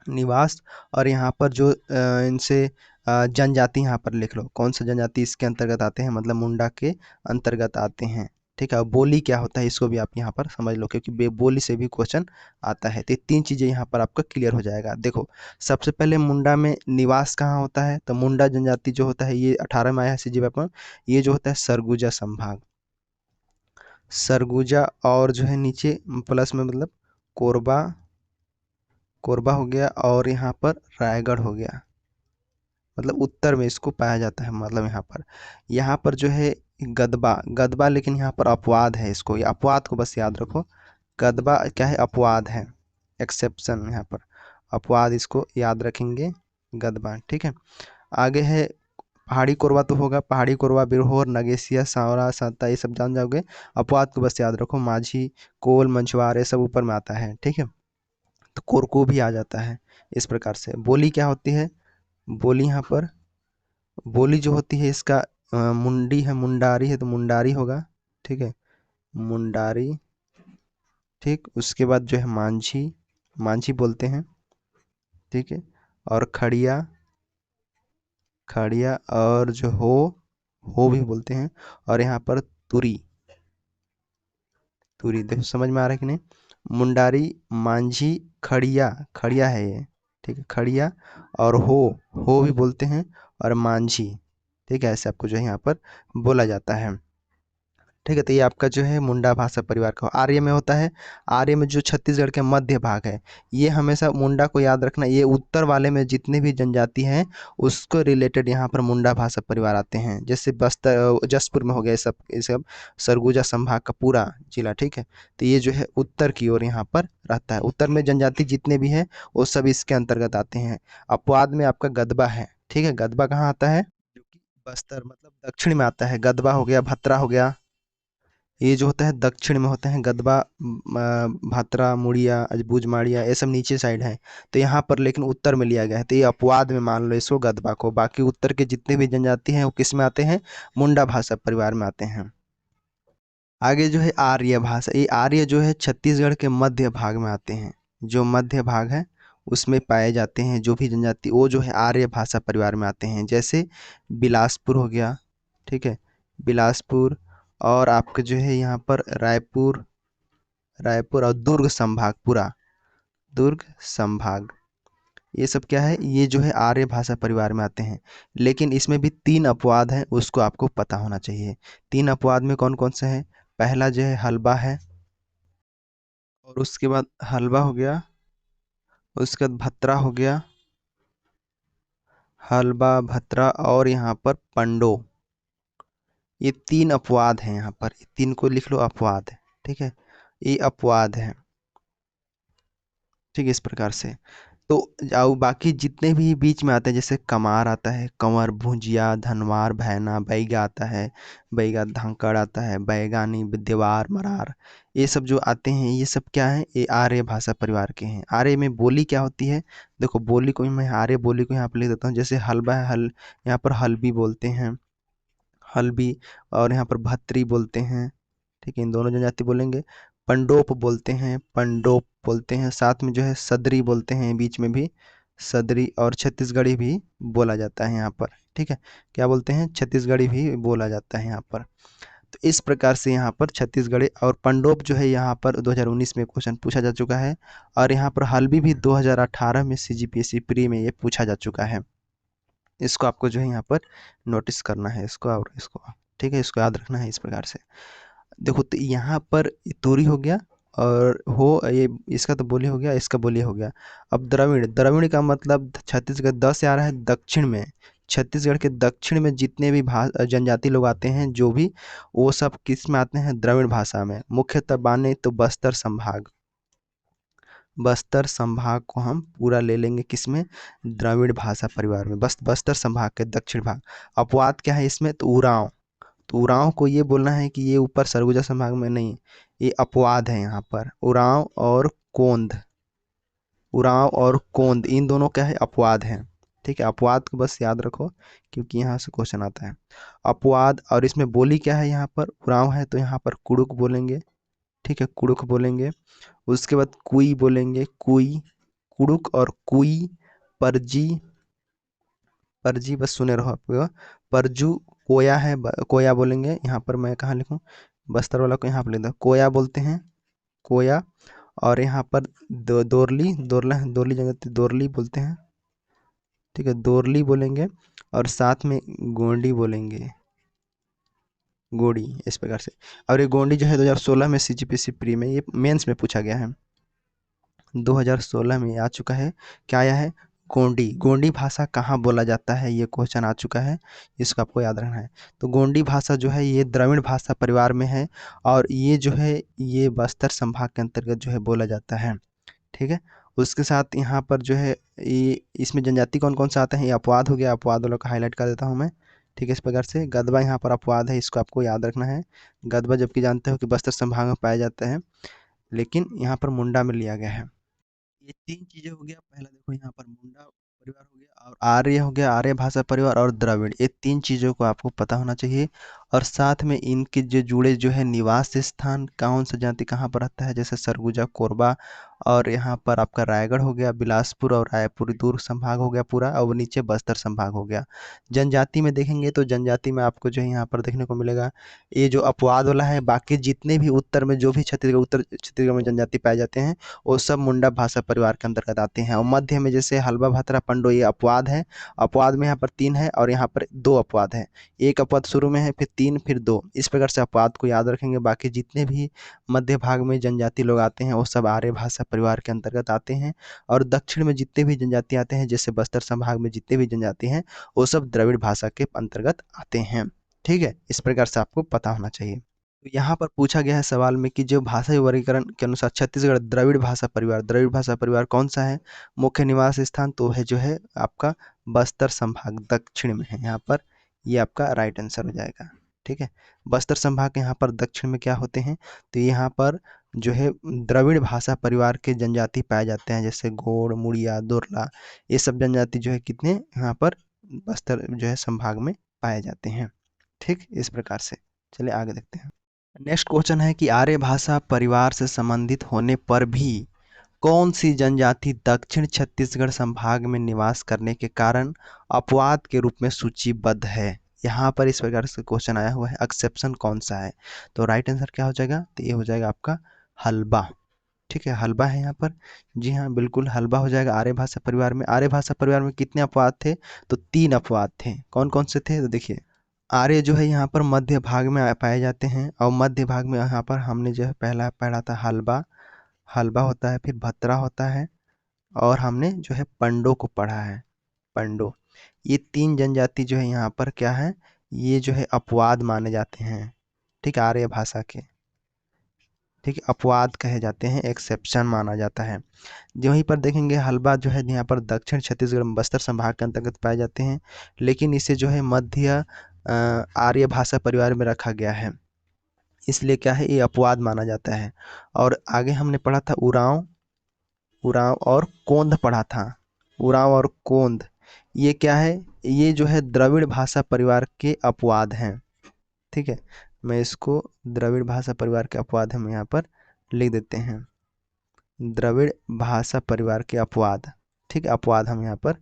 निवास। और यहाँ पर जो इनसे जनजाति यहाँ पर लिख लो, कौन सा जनजाति इसके अंतर्गत आते हैं, मतलब मुंडा के अंतर्गत आते हैं। ठीक है, बोली क्या होता है इसको भी आप यहाँ पर समझ लो, क्योंकि बोली से भी क्वेश्चन आता है। तो ये 3 चीज़ें यहाँ पर आपका क्लियर हो जाएगा। देखो सबसे पहले मुंडा में निवास कहाँ होता है, तो मुंडा जनजाति जो होता है ये 18 में आया है CG व्यापम। ये जो होता है सरगुजा संभाग, सरगुजा, और जो है नीचे प्लस में मतलब कोरबा, कोरबा हो गया, और यहाँ पर रायगढ़ हो गया। मतलब उत्तर में इसको पाया जाता है, मतलब यहाँ पर जो है गदबा, गदबा लेकिन यहाँ पर अपवाद है, इसको ये अपवाद को बस याद रखो। गदबा क्या है, अपवाद है, एक्सेप्शन यहाँ पर, अपवाद इसको याद रखेंगे, गदबा, ठीक है। आगे है पहाड़ी कोरवा, तो होगा पहाड़ी कोरवा, बिरहोर, नगेसिया, सांवरा, सांता, ये सब जान जाओगे। अपवाद को बस याद रखो, माझी, कोल, मंझवार, ये सब ऊपर में आता है, ठीक है। तो कोरको भी आ जाता है। इस प्रकार से बोली क्या होती है, बोली यहाँ पर, बोली जो होती है इसका मुंडी है, मुंडारी है, तो मुंडारी होगा, ठीक है, मुंडारी, ठीक। उसके बाद जो है मांझी, मांझी बोलते हैं, ठीक है। और खड़िया, खड़िया, और जो हो भी बोलते हैं। और यहाँ पर तुरी, तुरी, देखो समझ में आ रहा है कि नहीं। मुंडारी, मांझी, खड़िया, खड़िया है ये, ठीक है, खड़िया, और हो भी बोलते हैं, और मांझी, ठीक है, ऐसे आपको जो है यहाँ पर बोला जाता है, ठीक है। तो ये आपका जो है मुंडा भाषा परिवार का आर्य में होता है। आर्य में जो छत्तीसगढ़ के मध्य भाग है, ये हमेशा मुंडा को याद रखना, ये उत्तर वाले में जितने भी जनजाति हैं उसको रिलेटेड यहाँ पर मुंडा भाषा परिवार आते हैं। जैसे बस्तर, जसपुर में हो गया ये सब सरगुजा संभाग का पूरा जिला, ठीक है। तो ये जो है उत्तर की ओर यहाँ पर रहता है, उत्तर में जनजाति जितने भी हैं वो सब इसके अंतर्गत आते हैं। अपवाद में आपका गदबा है, ठीक है। गदबा कहाँ आता है, जो कि बस्तर मतलब दक्षिण में आता है। गदबा हो गया, भत्रा हो गया, ये जो होता है दक्षिण में होते हैं। गदबा, भात्रा, मुड़िया, बुजमाड़िया, ये सब नीचे साइड है। तो यहाँ पर लेकिन उत्तर में लिया गया है, तो ये अपवाद में मान लो इसको, गदबा को। बाकी उत्तर के जितने भी जनजाति हैं वो किस में आते हैं, मुंडा भाषा परिवार में आते हैं। आगे जो है आर्य भाषा, ये आर्य जो है छत्तीसगढ़ के मध्य भाग में आते हैं। जो मध्य भाग है उसमें पाए जाते हैं जो भी जनजाति, वो जो है आर्य भाषा परिवार में आते हैं। जैसे बिलासपुर हो गया, ठीक है, बिलासपुर, और आपके जो है यहाँ पर रायपुर, रायपुर, और दुर्ग संभाग पूरा, दुर्ग संभाग, ये सब क्या है, ये जो है आर्य भाषा परिवार में आते हैं। लेकिन इसमें भी 3 अपवाद हैं, उसको आपको पता होना चाहिए। 3 अपवाद में कौन कौन से हैं, पहला जो है हलबा है, और उसके बाद हलबा हो गया, उसके बाद भत्रा हो गया, हलबा, भत्रा, और यहाँ पर पंडो, ये 3 अपवाद हैं यहाँ पर, 3 को लिख लो, अपवाद है, ठीक है, ये अपवाद है, ठीक है, इस प्रकार से। तो जाओ बाकी जितने भी बीच में आते हैं, जैसे कमार आता है, कंवर, भुजिया, धनवार, भैना, बैगा आता है, बैगा, धांकड़ आता है, बैगानी, देवार, मरार, ये सब जो आते हैं ये सब क्या है, ये आर्य भाषा परिवार के हैं। आर्य में बोली क्या होती है, देखो बोली को मैं आर्य बोली को यहाँ पर लिख देता हूँ। जैसे हलबा है, हल, यहाँ पर हलबी बोलते हैं, हलबी, और यहाँ पर भत्री बोलते हैं, ठीक है, इन दोनों जनजाति बोलेंगे। पंडोप बोलते हैं, पंडोप बोलते हैं, साथ में जो है सदरी बोलते हैं, बीच में भी सदरी, और छत्तीसगढ़ी भी बोला जाता है यहाँ पर, ठीक है। क्या बोलते हैं, छत्तीसगढ़ी भी बोला जाता है यहाँ पर। तो इस प्रकार से यहाँ पर छत्तीसगढ़ी और पंडोप जो है यहाँ पर 2019 में क्वेश्चन पूछा जा चुका है, और यहाँ पर हल्बी भी 2018 में CGPSC प्री में ये पूछा जा चुका है। इसको आपको जो है यहाँ पर नोटिस करना है, इसको और इसको, ठीक है, इसको याद रखना है इस प्रकार से। देखो तो यहाँ पर तोरी हो गया, और हो ये इसका तो बोली हो गया, इसका बोली हो गया। अब द्रविड़, द्रविड़ का मतलब छत्तीसगढ़ 10 से आ रहा है दक्षिण में। छत्तीसगढ़ के दक्षिण में जितने भी जनजाति लोग आते हैं जो भी, वो सब किस में आते हैं, द्रविड़ भाषा में। मुख्यतः माने तो बस्तर संभाग, बस्तर संभाग को हम पूरा ले लेंगे किसमें, द्रविड़ भाषा परिवार में, बस बस्तर संभाग के दक्षिण भाग। अपवाद क्या है इसमें, तो उरांव, तो उरांव को ये बोलना है कि ये ऊपर सरगुजा संभाग में नहीं, ये अपवाद है यहाँ पर। उरांव और कोंद, उरांव और कोंद, इन दोनों क्या है, अपवाद हैं, ठीक है। अपवाद को बस याद रखो क्योंकि यहाँ से क्वेश्चन आता है। अपवाद, और इसमें बोली क्या है, यहाँ पर उरांव है तो यहाँ पर कुड़ुक बोलेंगे, ठीक है, कुड़ुक बोलेंगे। उसके बाद कुई बोलेंगे, कुई, कुड़ुक और कुई। परजी, परजी बस सुने रहो आपको, परजू, कोया है, कोया बोलेंगे। यहाँ पर मैं कहाँ लिखूँ, बस्तर वाला को यहाँ पर लिख दो, कोया बोलते हैं, कोया। और यहाँ पर दोरली, दोरला, दोरली जगह दोरली बोलते हैं, ठीक है, दोरली बोलेंगे। और साथ में गोंडी बोलेंगे, गोड़ी, इस प्रकार से। और ये गोंडी जो है 2016 में CGPSC प्री में ये मेंस में पूछा गया है। 2016 में आ चुका है। क्या आया है? गोंडी। गोंडी भाषा कहाँ बोला जाता है, ये क्वेश्चन आ चुका है, इसको आपको याद रखना है। तो गोंडी भाषा जो है ये द्रविड़ भाषा परिवार में है, और ये जो है ये बस्तर संभाग के अंतर्गत जो है बोला जाता है। ठीक है, उसके साथ यहाँ पर जो है ये इसमें जनजाति कौन कौन सा आता है, ये अपवाद हो गया, अपवाद वालों का हाईलाइट कर देता हूँ मैं। ठीक है, इस प्रकार से गदबा यहाँ पर अपवाद है, इसको आपको याद रखना है। गदबा जबकि जानते हो कि बस्तर संभाग में पाया जाता है, लेकिन यहाँ पर मुंडा में लिया गया है। ये 3 चीज़ें हो गया। पहला देखो यहाँ पर मुंडा परिवार हो गया, और आर्य हो गया, आर्य भाषा परिवार, और द्रविड़, ये 3 चीज़ों को आपको पता होना चाहिए। और साथ में इनके जो जुड़े जो है निवास स्थान, कौन सा जाति कहाँ पर रहता है, जैसे सरगुजा, कोरबा, और यहाँ पर आपका रायगढ़ हो गया, बिलासपुर और रायपुर दुर्ग संभाग हो गया पूरा, और नीचे बस्तर संभाग हो गया। जनजाति में देखेंगे तो जनजाति में आपको जो है यहाँ पर देखने को मिलेगा, ये जो अपवाद वाला है, बाकी जितने भी उत्तर में जो भी छत्तीसगढ़, उत्तर छत्तीसगढ़ में जनजाति पाए जाते हैं वो सब मुंडा भाषा परिवार के अंतर्गत आते हैं। और मध्य में जैसे हलबा, भतरा, पंडो, ये अपवाद है। अपवाद में यहाँ पर 3 है, और यहाँ पर 2 अपवाद है। एक अपवाद शुरू में है, फिर 3, फिर 2, इस प्रकार से अपवाद को याद रखेंगे। बाकी जितने भी मध्य भाग में जनजाति लोग आते हैं वो सब आर्य भाषा परिवार के अंतर्गत आते हैं। और दक्षिण में जितने भी जनजाति आते हैं, जैसे बस्तर संभाग में जितने भी जनजाति हैं, वो सब द्रविड़ भाषा के अंतर्गत आते हैं। ठीक है, इस प्रकार से आपको पता होना चाहिए। तो यहाँ पर पूछा गया है सवाल में कि जो भाषाई वर्गीकरण के अनुसार छत्तीसगढ़ द्रविड़ भाषा परिवार, द्रविड़ भाषा परिवार कौन सा है? मुख्य निवास स्थान तो है जो है आपका बस्तर संभाग, दक्षिण में है यहाँ पर, ये आपका राइट आंसर हो जाएगा। ठीक है, बस्तर संभाग के यहाँ पर दक्षिण में क्या होते हैं, तो यहाँ पर जो है द्रविड़ भाषा परिवार के जनजाति पाए जाते हैं, जैसे गोंड, मुड़िया, दोरला, ये सब जनजाति जो है कितने यहाँ पर बस्तर जो है संभाग में पाए जाते हैं। ठीक, इस प्रकार से चलिए आगे देखते हैं। नेक्स्ट क्वेश्चन है कि आर्य भाषा परिवार से संबंधित होने पर भी कौन सी जनजाति दक्षिण छत्तीसगढ़ संभाग में निवास करने के कारण अपवाद के रूप में सूचीबद्ध है? यहाँ पर इस प्रकार से क्वेश्चन आया हुआ है, एक्सेप्शन कौन सा है? तो राइट आंसर क्या हो जाएगा, तो ये हो जाएगा आपका हलबा। ठीक है, हलबा है यहाँ पर, जी हाँ बिल्कुल हलबा हो जाएगा आर्य भाषा परिवार में। आर्य भाषा परिवार में कितने अपवाद थे, तो 3 अपवाद थे। कौन कौन से थे, तो देखिए आर्य जो है यहाँ पर मध्य भाग में पाए जाते हैं, और मध्य भाग में यहाँ पर हमने जो है पहला पढ़ा था हलबा, हलबा होता है, फिर भतरा होता है, और हमने जो है पंडो को पढ़ा है, पंडो। ये 3 जनजाति जो है यहाँ पर क्या है, ये जो है अपवाद माने जाते हैं। ठीक है, आर्य भाषा के, ठीक है, अपवाद कहे जाते हैं, एक्सेप्शन माना जाता है। वहीं पर देखेंगे हलबा जो है यहाँ पर दक्षिण छत्तीसगढ़ में बस्तर संभाग के अंतर्गत पाए जाते हैं, लेकिन इसे जो है मध्य आर्य भाषा परिवार में रखा गया है, इसलिए क्या है ये अपवाद माना जाता है। और आगे हमने पढ़ा था उरांव, उरांव और कोंद पढ़ा था, उरांव और कोंद, ये क्या है, ये जो है द्रविड़ भाषा परिवार के अपवाद हैं। ठीक है, मैं इसको द्रविड़ भाषा परिवार के अपवाद हम यहाँ पर लिख देते हैं, द्रविड़ भाषा परिवार के अपवाद। ठीक है, अपवाद हम यहाँ पर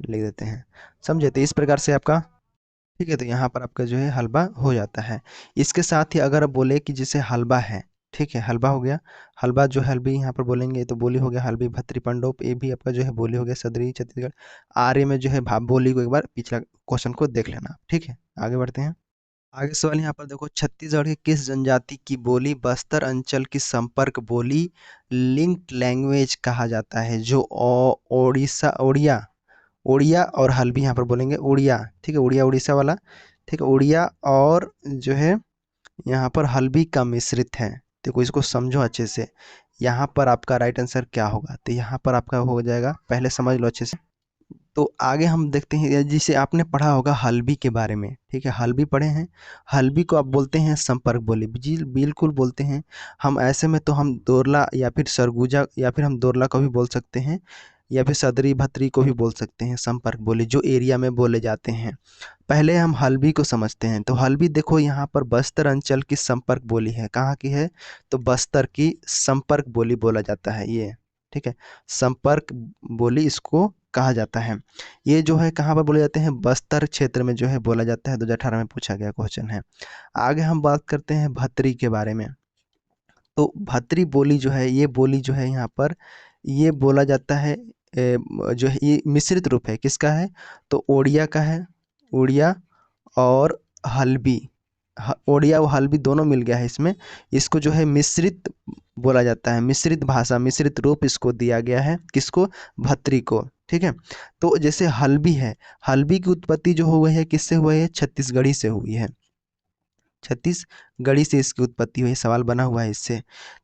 लिख देते हैं, समझे? तो इस प्रकार से आपका, ठीक है, तो यहाँ पर आपका जो है हलवा हो जाता है। इसके साथ ही अगर आप बोले कि जैसे हलवा है, ठीक है, हलवा हो गया, हलवा जो हल्बी यहाँ पर बोलेंगे तो बोली हो गया हल्बी, भत्री, पंडोप, ये भी आपका जो है बोली हो गया सदरी छत्तीसगढ़। आर्य में जो है बोली को एक बार पिछला क्वेश्चन को देख लेना। ठीक है, आगे बढ़ते हैं। आगे सवाल यहाँ पर देखो, छत्तीसगढ़ की किस जनजाति की बोली बस्तर अंचल की संपर्क बोली लिंक्ड लैंग्वेज कहा जाता है, जो ओडिशा, ओडिया, उड़िया और हल्बी यहाँ पर बोलेंगे उड़िया। ठीक है, उड़िया उड़ीसा वाला, ठीक है, उड़िया और जो है यहाँ पर हल्बी का मिश्रित है। देखो इसको समझो अच्छे से, यहाँ पर आपका राइट आंसर क्या होगा, तो यहाँ पर आपका हो जाएगा, पहले समझ लो अच्छे से। तो आगे हम देखते हैं, जिसे आपने पढ़ा होगा हल्बी के बारे में, ठीक है, हल्बी पढ़े हैं, हल्बी को आप बोलते हैं संपर्क बोली, जी बिल्कुल बोलते हैं हम। ऐसे में तो हम दोरला या फिर सरगुजा या फिर हम दोरला को भी बोल सकते हैं, या फिर सदरी भत्री को भी बोल सकते हैं संपर्क बोली, जो एरिया में बोले जाते हैं। पहले हम हल्बी को समझते हैं। तो हल्बी देखो यहाँ पर बस्तर अंचल की संपर्क बोली है, कहाँ की है, तो बस्तर की संपर्क बोली बोला जाता है ये। ठीक है, संपर्क बोली इसको कहा जाता है। ये जो है कहाँ पर बोले जाते हैं, बस्तर क्षेत्र में जो है बोला जाता है, 2018 में पूछा गया क्वेश्चन है। आगे हम बात करते हैं भत्री के बारे में। तो भत्री बोली जो है, ये बोली जो है यहाँ पर ये बोला जाता है, जो है ये मिश्रित रूप है, किसका है, तो ओडिया का है, ओडिया और हल्बी, ओडिया और हल्बी दोनों मिल गया है इसमें। इसको जो है मिश्रित बोला जाता है। मिश्रित भाषा, मिश्रित रूप इसको दिया गया है, किसको? भत्री को। ठीक है, तो जैसे हल्बी है, हल्बी की उत्पत्ति जो हुई है किससे हुई है? छत्तीसगढ़ी से हुई है, छत्तीसगढ़ी से इसकी उत्पत्ति हुई है, सवाल बना हुआ है इससे।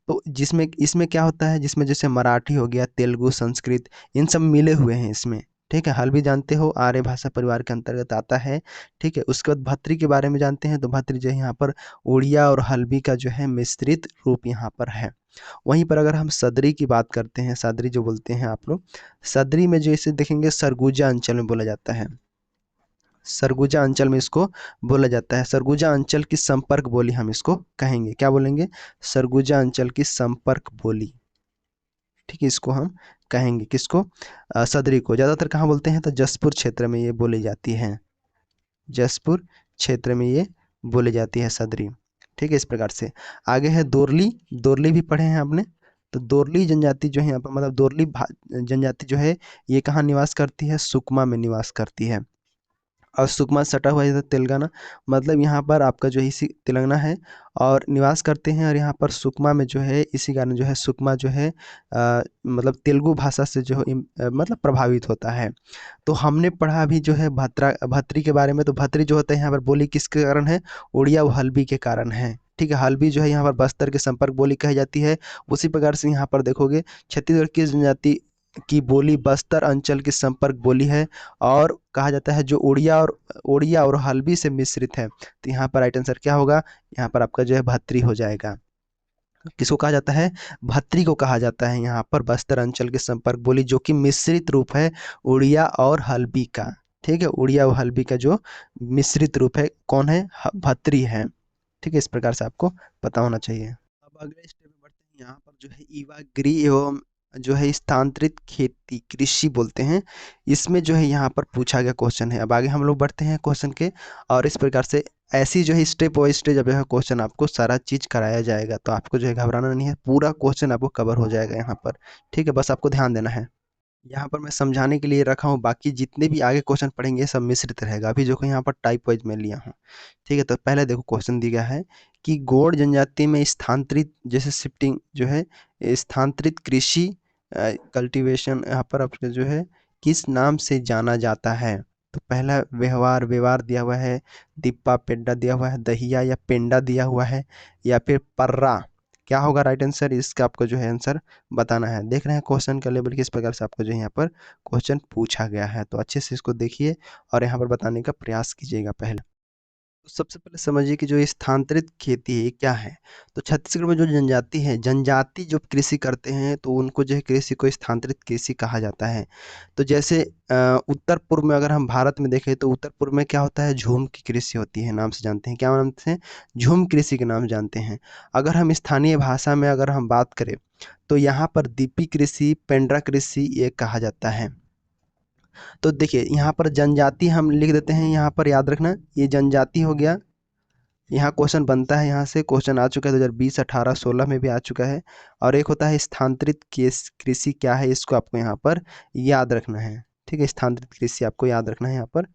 तो जिसमें इसमें क्या होता है, जिसमें जैसे मराठी हो गया, तेलुगु, संस्कृत, इन सब मिले हुए हैं इसमें। ठीक है, हल्बी जानते हो आर्य भाषा परिवार के अंतर्गत आता है। ठीक है, उसके बाद भत्री के बारे में जानते हैं, तो भत्री जो है यहाँ पर उड़िया और हल्बी का जो है मिश्रित रूप यहाँ पर है। वहीं पर अगर हम सदरी की बात करते हैं, सदरी जो बोलते हैं आप लोग, सदरी में जैसे देखेंगे सरगुजा अंचल में बोला जाता है, सरगुजा अंचल में इसको बोला जाता है। सरगुजा अंचल की संपर्क बोली हम इसको कहेंगे, क्या बोलेंगे? सरगुजा अंचल की संपर्क बोली। ठीक है, इसको हम कहेंगे, किसको? सदरी को। ज़्यादातर कहाँ बोलते हैं? तो जसपुर क्षेत्र में ये बोली जाती है, जसपुर क्षेत्र में ये बोली जाती है सदरी। ठीक है, इस प्रकार से। आगे है दोरली, दोरली भी पढ़े हैं आपने। तो दोरली जनजाति जो है यहाँ पर, मतलब दोरली जनजाति जो है ये कहाँ निवास करती है? सुकमा में निवास करती है। और सुकमा सटा हुआ है तेलंगाना, मतलब यहाँ पर आपका जो है इसी तेलंगाना है और निवास करते हैं। और यहाँ पर सुकमा में जो है इसी कारण जो है सुकमा जो है मतलब तेलुगु भाषा से जो मतलब प्रभावित होता है। तो हमने पढ़ा अभी जो है भत्री के बारे में। तो भत्री जो होता है यहाँ पर बोली किसके कारण है? उड़िया व हल्बी के कारण है। ठीक है, हल्बी जो है यहाँ पर बस्तर के संपर्क बोली कही जाती है। उसी प्रकार से यहाँ पर देखोगे छत्तीसगढ़ की जनजाति की बोली बस्तर अंचल की संपर्क बोली है, और कहा जाता है जो उड़िया और हल्बी से मिश्रित है। तो यहाँ पर राइट आंसर क्या होगा? यहाँ पर आपका जो है भत्री हो जाएगा। किसको कहा जाता है? भत्री को कहा जाता है यहाँ पर बस्तर अंचल के संपर्क बोली, जो कि मिश्रित रूप है उड़िया और हल्बी का। ठीक है, उड़िया और हल्बी का जो मिश्रित रूप है कौन है? भत्री है। ठीक है, इस प्रकार से आपको पता होना चाहिए। अब अगले स्टेप में बढ़ते हैं। यहाँ पर जो है ईवा गृह एवं जो है स्थानांतरित खेती कृषि बोलते हैं, इसमें जो है यहाँ पर पूछा गया क्वेश्चन है। अब आगे हम लोग बढ़ते हैं क्वेश्चन के, और इस प्रकार से ऐसी जो है स्टेप बाय स्टेप जब यह क्वेश्चन आपको सारा चीज कराया जाएगा, तो आपको जो है घबराना नहीं है, पूरा क्वेश्चन आपको कवर हो जाएगा यहाँ पर। ठीक है, बस आपको ध्यान देना है। यहाँ पर मैं समझाने के लिए रखा हूँ, बाकी जितने भी आगे क्वेश्चन पढ़ेंगे सब मिश्रित रहेगा। अभी जो कि यहाँ पर टाइप वाइज में लिया हूँ। ठीक है, तो पहले देखो क्वेश्चन दिया गया है कि गौड़ जनजाति में स्थानांतरित जैसे शिफ्टिंग जो है स्थानांतरित कृषि कल्टीवेशन यहाँ पर आपका जो है किस नाम से जाना जाता है? तो पहला व्यवहार, व्यवहार दिया हुआ है, दिप्पा पेड्डा दिया हुआ है, दहिया या पेंडा दिया हुआ है, या फिर पर्रा। क्या होगा राइट आंसर? इसका आपको जो है आंसर बताना है। देख रहे हैं क्वेश्चन का लेवल किस प्रकार से आपको जो है यहाँ पर क्वेश्चन पूछा गया है, तो अच्छे से इसको देखिए और यहाँ पर बताने का प्रयास कीजिएगा पहले। तो सबसे पहले समझिए कि जो ये स्थानांतरित खेती है ये क्या है। तो छत्तीसगढ़ में जो जनजाति है, जनजाति जो कृषि करते हैं तो उनको जो है कृषि को स्थानांतरित कृषि कहा जाता है। तो जैसे उत्तर पूर्व में अगर हम भारत में देखें तो उत्तर पूर्व में क्या होता है? झूम की कृषि होती है, नाम से जानते हैं। क्या नाम से? झूम कृषि के नाम से जानते हैं। अगर हम स्थानीय भाषा में अगर हम बात करें तो यहाँ पर दीपी कृषि, पेंड्रा कृषि ये कहा जाता है। तो देखिए यहाँ पर जनजाति हम लिख देते हैं, यहाँ पर याद रखना ये जनजाति हो गया। यहाँ क्वेश्चन बनता है, यहाँ से क्वेश्चन आ चुका है 2020, 18, 16 में भी आ चुका है। और एक होता है स्थानांतरित कृषि, क्या है इसको आपको यहाँ पर याद रखना है। ठीक है, स्थानांतरित कृषि आपको याद रखना है यहाँ पर,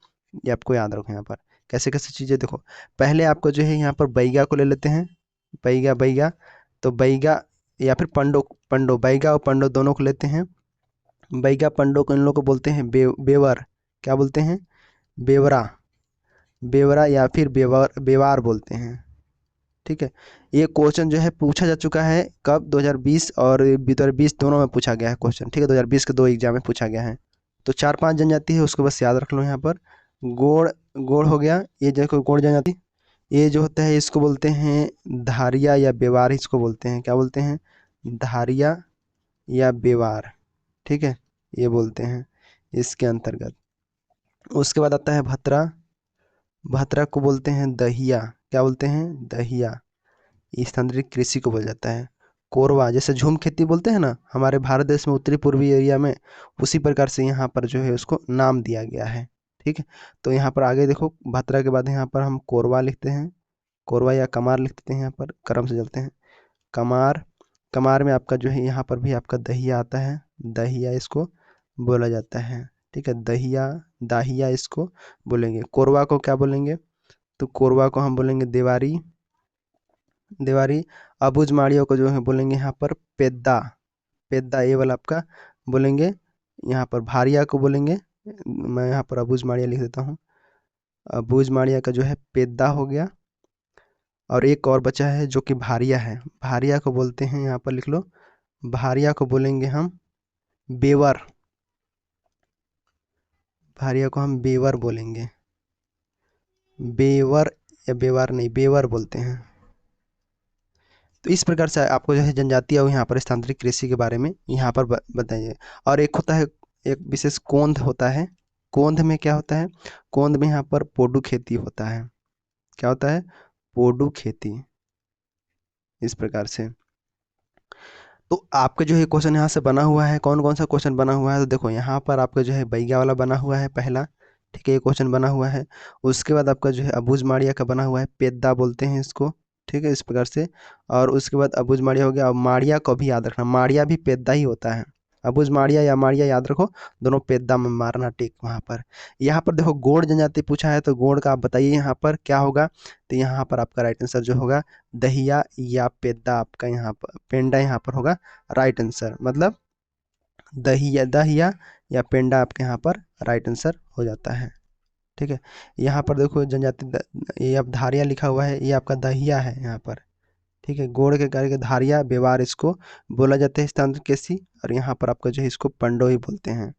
ये आपको याद रखना है यहाँ पर। कैसे कैसे चीज़ें देखो, पहले आपको जो है यहाँ पर बैगा को ले लेते हैं, बैगा बैगा, तो बैगा या फिर पंडो, पंडो, बैगा और पंडो दोनों को लेते हैं। बैगा पंडो को इन लोगों को बोलते हैं बेवर, क्या बोलते हैं? बेवरा, बेवरा या फिर बेवर, बेवार बोलते हैं। ठीक है, ये क्वेश्चन जो है पूछा जा चुका है कब? 2020 और 2020 दोनों में पूछा गया है क्वेश्चन। ठीक है, 2020 के दो एग्जाम में पूछा गया है। तो 4-5 जनजाति है उसको बस याद रख लो यहाँ पर। गोड़, गोड़ हो गया, ये देखो गोड़ जनजाति, ये जो होता है इसको बोलते हैं धारिया या बेवार, इसको बोलते हैं, क्या बोलते हैं? धारिया या बेवार। ठीक है, ये बोलते हैं इसके अंतर्गत। उसके बाद आता है भतरा, भतरा को बोलते हैं दहिया, क्या बोलते हैं? दहिया, स्थानांतरित कृषि को बोला जाता है। कोरवा, जैसे झूम खेती बोलते हैं ना हमारे भारत देश में उत्तरी पूर्वी एरिया में, उसी प्रकार से यहाँ पर जो है उसको नाम दिया गया है। ठीक है, तो यहाँ पर आगे देखो भतरा के बाद यहाँ पर हम कोरवा लिखते हैं, कोरवा या कमार लिख देते हैं, यहाँ पर क्रम से चलते हैं। कमार, कमार में आपका जो है यहाँ पर भी आपका दहिया आता है, दहिया इसको बोला जाता है। ठीक है, दहिया, दाहिया इसको बोलेंगे। कोरवा को क्या बोलेंगे? तो कोरवा को हम बोलेंगे देवारी, देवारी। अबुझ माड़िया को जो है बोलेंगे यहाँ पर पेद्दा, पेद्दा ये वाला आपका बोलेंगे। यहाँ पर भारिया को बोलेंगे, मैं यहाँ पर अबुझ माड़िया लिख देता हूँ, अबुझ माड़िया का जो है पेद्दा हो गया। और एक और बचा है जो कि भारिया है, भारिया को बोलते हैं, यहाँ पर लिख लो, भारिया को बोलेंगे हम बेवर, भारिया को हम बेवर बोलेंगे, बेवर या बेवार नहीं, बेवर बोलते हैं। तो इस प्रकार से आपको जो है जनजातीय और यहाँ पर स्थानांतरित कृषि के बारे में यहाँ पर बताइए। और एक होता है, एक विशेष कोंध होता है, कोंध में क्या होता है, कोंध में यहाँ पर पोडू खेती होता है, क्या होता है, पोडू खेती, इस प्रकार से। तो आपका जो है क्वेश्चन यहाँ से बना हुआ है, कौन कौन सा क्वेश्चन बना हुआ है, तो देखो यहाँ पर आपका जो है बैगा वाला बना हुआ है पहला, ठीक है, ये क्वेश्चन बना हुआ है। उसके बाद आपका जो है अबुझ माड़िया का बना हुआ है, पेद्दा बोलते हैं इसको, ठीक है, इस प्रकार से। और उसके बाद अबुझ माड़िया हो गया। और माड़िया को भी याद रखना, माड़िया भी पेद्दा ही होता है, अबुझ माड़िया या माड़िया याद रखो, दोनों पेद्दा में मारना टिक वहाँ पर। यहाँ पर देखो गोंड जनजाति पूछा है, तो गोंड का आप बताइए यहाँ पर क्या होगा, तो यहाँ पर आपका राइट आंसर जो होगा दहिया या पेद्दा, आपका यहाँ पर पेंडा यहाँ पर होगा राइट आंसर, मतलब दहिया, दहिया या पेंडा आपके यहाँ पर राइट आंसर हो जाता है, ठीक है। यहाँ पर देखो जनजाति ये अब धारिया लिखा हुआ है, ये आपका दहिया है यहाँ पर, ठीक है। गोड़ के कार्य के धारिया व्यवहार इसको बोला जाता है स्थानांतरित कृषि, और यहाँ पर आपका जो है इसको पंडोही बोलते हैं।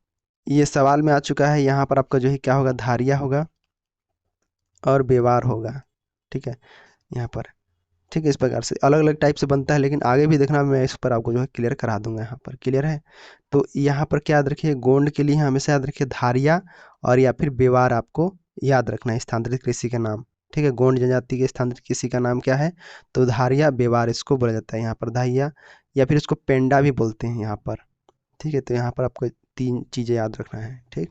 ये सवाल में आ चुका है, यहाँ पर आपका जो है क्या होगा, धारिया होगा और व्यवहार होगा, ठीक है, यहाँ पर, ठीक है। इस प्रकार से अलग अलग टाइप से बनता है, लेकिन आगे भी देखना, मैं इस पर आपको जो है क्लियर करा दूंगा, यहाँ पर क्लियर है। तो यहाँ पर क्या याद रखिए, गोंड के लिए हमेशा याद रखिए धारिया और या फिर बेवार आपको याद रखना है स्थानांतरित कृषि का नाम, ठीक है। गोंड जनजाति के स्थानांतरित कृषि का नाम क्या है, तो धारिया बेवार इसको बोला जाता है यहाँ पर, धाइया या फिर इसको पेंडा भी बोलते हैं यहाँ पर, ठीक है। तो यहाँ पर आपको 3 चीज़ें याद रखना है, ठीक।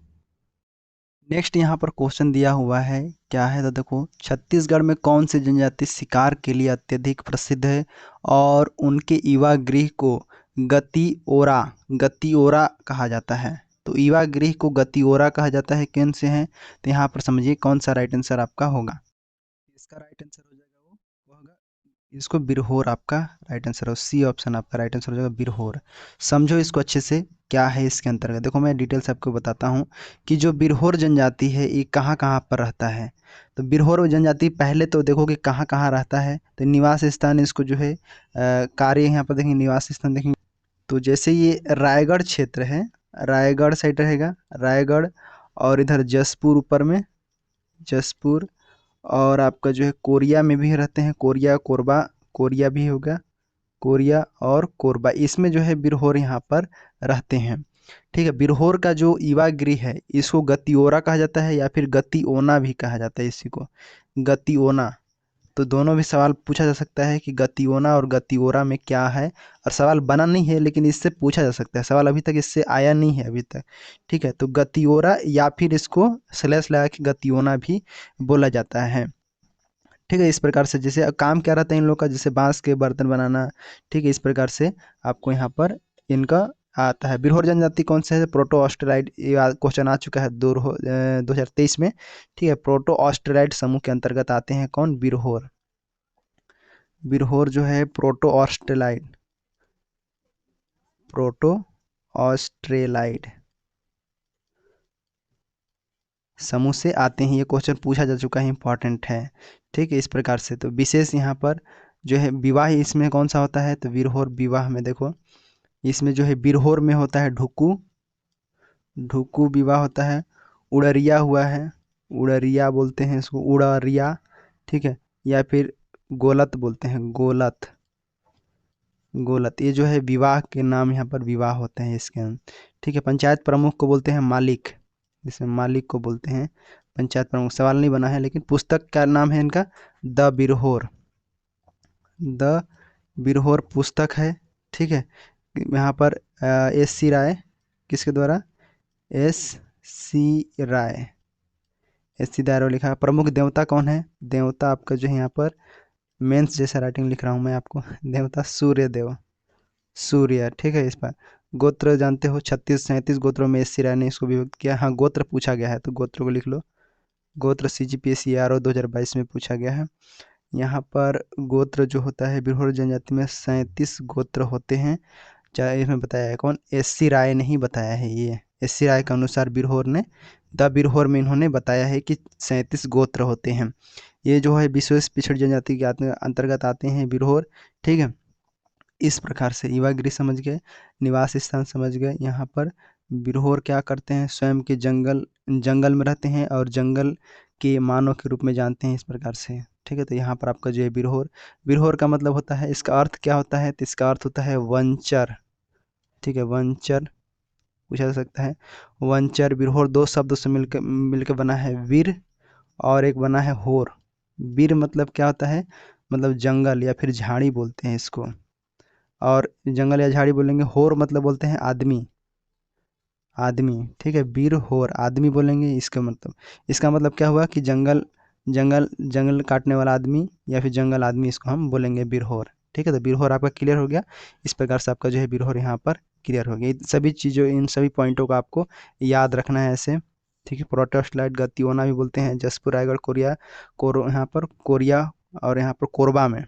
नेक्स्ट यहाँ पर क्वेश्चन दिया हुआ है, क्या है तो देखो, छत्तीसगढ़ में कौन सी जनजाति शिकार के लिए अत्यधिक प्रसिद्ध है और उनके युवा गृह को गतिओरा, गतिओरा कहा जाता है। तो युवा गृह को गतिओरा कहा जाता है, कौन से हैं, तो यहाँ पर समझिए कौन सा राइट आंसर आपका होगा। इसका राइट आंसर हो जाएगा वो होगा इसको बिरहोर, आपका राइट आंसर हो, सी ऑप्शन आपका राइट आंसर हो जाएगा बिरहोर। समझो इसको अच्छे से, क्या है इसके अंतर्गत, देखो मैं डिटेल से आपको बताता हूँ कि जो बिरहोर जनजाति है ये कहाँ कहाँ पर रहता है। तो बिरहोर जनजाति पहले तो देखो कि कहाँ कहाँ रहता है, तो निवास स्थान इसको जो है कार्य यहाँ पर देखेंगे, निवास स्थान देखेंगे, तो जैसे ये रायगढ़ क्षेत्र है, रायगढ़ साइड रहेगा, रायगढ़, और इधर जसपुर ऊपर में, जसपुर, और आपका जो है कोरिया में भी रहते हैं, कोरिया कोरबा, कोरिया भी होगा, कोरिया और कोरबा, इसमें जो है बिरहोर यहाँ पर रहते हैं, ठीक है। बिरहोर का जो युवा गृह है इसको गतिओरा कहा जाता है या फिर गतिओना भी कहा जाता है, इसी को गतिओना। तो दोनों भी सवाल पूछा जा सकता है कि गतिओना और गतिओरा में क्या है, और सवाल बना नहीं है लेकिन इससे पूछा जा सकता है, सवाल अभी तक इससे आया नहीं है अभी तक, ठीक है। तो गतिओरा या फिर इसको स्लैश लगा के गतिओना भी बोला जाता है, ठीक है। इस प्रकार से जैसे काम क्या रहता है इन लोग का, जैसे बांस के बर्तन बनाना, ठीक है, इस प्रकार से आपको यहाँ पर इनका आता है। बिरहोर जनजाति कौन सा है, प्रोटो ऑस्ट्रेलाइड, ये क्वेश्चन आ चुका है 2023 में, ठीक है। प्रोटो ऑस्ट्रेलाइड समूह के अंतर्गत आते हैं कौन, बिरहोर, बिरहोर जो है प्रोटो ऑस्ट्रेलाइड, प्रोटो ऑस्ट्रेलाइड समूह से आते हैं, ये क्वेश्चन पूछा जा चुका है, इंपॉर्टेंट है, ठीक है। इस प्रकार से तो विशेष यहाँ पर जो है विवाह इसमें कौन सा होता है, तो बिरहोर विवाह में देखो, इसमें जो है बिरहोर में होता है ढुकू, ढुकू विवाह होता है। उड़रिया हुआ है, उड़रिया बोलते हैं इसको, उड़रिया, ठीक है, या फिर गोलत बोलते हैं, गोलत, गोलत, ये जो है विवाह के नाम यहाँ पर विवाह होते हैं इसके अंदर, ठीक है। पंचायत प्रमुख को बोलते हैं मालिक, जिसमें मालिक को बोलते हैं पंचायत प्रमुख, सवाल नहीं बना है लेकिन पुस्तक का नाम है इनका द बिरहोर, द बिरहोर पुस्तक है, ठीक है। यहाँ पर एस सी राय, किसके द्वारा, एस सी राय, एस सी राय लिखा है। प्रमुख देवता कौन है, देवता आपका जो है यहाँ पर मेंस जैसा राइटिंग लिख रहा हूँ मैं आपको, देवता सूर्य देव, सूर्य, ठीक है। इस पर गोत्र जानते हो, 36-37 गोत्रों में एस सी राय ने इसको विभक्त किया, हाँ गोत्र पूछा गया है तो गोत्र को लिख लो, गोत्र CGPSC RO 2022 में पूछा गया है। यहाँ पर गोत्र जो होता है बिरहोर जनजाति में 37 गोत्र होते हैं। चाहे इसमें बताया है कौन, एस.सी. राय ने ही बताया है। ये एस.सी. राय के अनुसार बिरहोर ने, द बिरहोर में इन्होंने बताया है कि 37 गोत्र होते हैं। ये जो है विशेष पिछड़ी जनजाति के अंतर्गत आते हैं बिरहोर। ठीक है, इस प्रकार से युवा गृह समझ गए, निवास स्थान समझ गए। यहाँ पर बिरहोर क्या करते हैं, स्वयं के जंगल में रहते हैं और जंगल के मानव के रूप में जानते हैं, इस प्रकार से। ठीक है, तो यहाँ पर आपका जो है बिरहोर, बिरहोर का मतलब होता है, इसका अर्थ क्या होता है, तो इसका अर्थ होता है वंचर। ठीक है, वंचर पूछा जा सकता है। वंचर बिरहोर दो शब्दों से मिलकर बना है, वीर और एक बना है होर। वीर मतलब क्या होता है, मतलब जंगल या फिर झाड़ी बोलते हैं इसको, और जंगल या झाड़ी बोलेंगे। होर मतलब बोलते हैं आदमी, आदमी। ठीक है, वीर होर आदमी बोलेंगे। इसका मतलब क्या हुआ कि जंगल जंगल जंगल काटने वाला आदमी या फिर जंगल आदमी, इसको हम बोलेंगे बिरहोर। ठीक है, तो बिरहोर आपका क्लियर हो गया। इस प्रकार से आपका जो है बिरहोर यहाँ पर क्लियर हो गया। सभी चीज़ों, इन सभी पॉइंटों को आपको याद रखना है ऐसे। ठीक है, प्रोटेस्ट लाइट गतियोना भी बोलते हैं, जसपुर रायगढ़ कोरिया यहाँ पर कोरिया और यहाँ पर कोरबा में।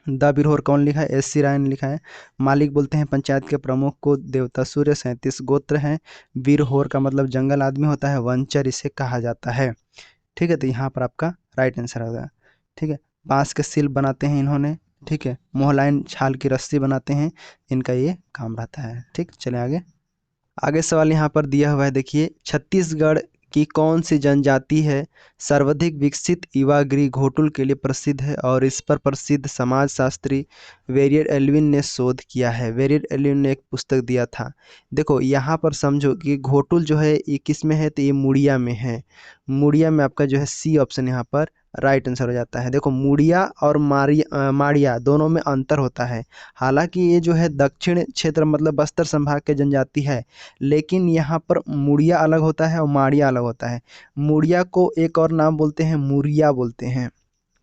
द बिरहोर कौन लिखा है, एस.सी. राय ने लिखा है। मालिक बोलते हैं पंचायत के प्रमुख को देवता सूर्य। 37 गोत्र हैं। बिरहोर का मतलब जंगल आदमी होता है, वंचर इसे कहा जाता है। ठीक है, तो यहाँ पर आपका राइट आंसर होगा। ठीक है, बांस के सिल बनाते हैं इन्होंने। ठीक है, मोहलाइन छाल की रस्सी बनाते हैं, इनका ये काम रहता है। ठीक, चले आगे। आगे सवाल यहाँ पर दिया हुआ है, देखिए, छत्तीसगढ़ की कौन सी जनजाति है सर्वाधिक विकसित युवा गृह घोटुल के लिए प्रसिद्ध है, और इस पर प्रसिद्ध समाजशास्त्री वेरियर एल्विन ने शोध किया है। वेरियर एल्विन ने एक पुस्तक दिया था। देखो यहाँ पर समझो कि घोटुल जो है ये किस में है, तो ये मुड़िया में है। मुड़िया में आपका जो है सी ऑप्शन यहाँ पर राइट आंसर हो जाता है। देखो मुड़िया और माड़िया दोनों में अंतर होता है। हालांकि ये जो है दक्षिण क्षेत्र मतलब बस्तर संभाग के जनजाति है, लेकिन यहाँ पर मुड़िया अलग होता है और माड़िया अलग होता है। मुड़िया को एक और नाम बोलते हैं, मुरिया बोलते हैं।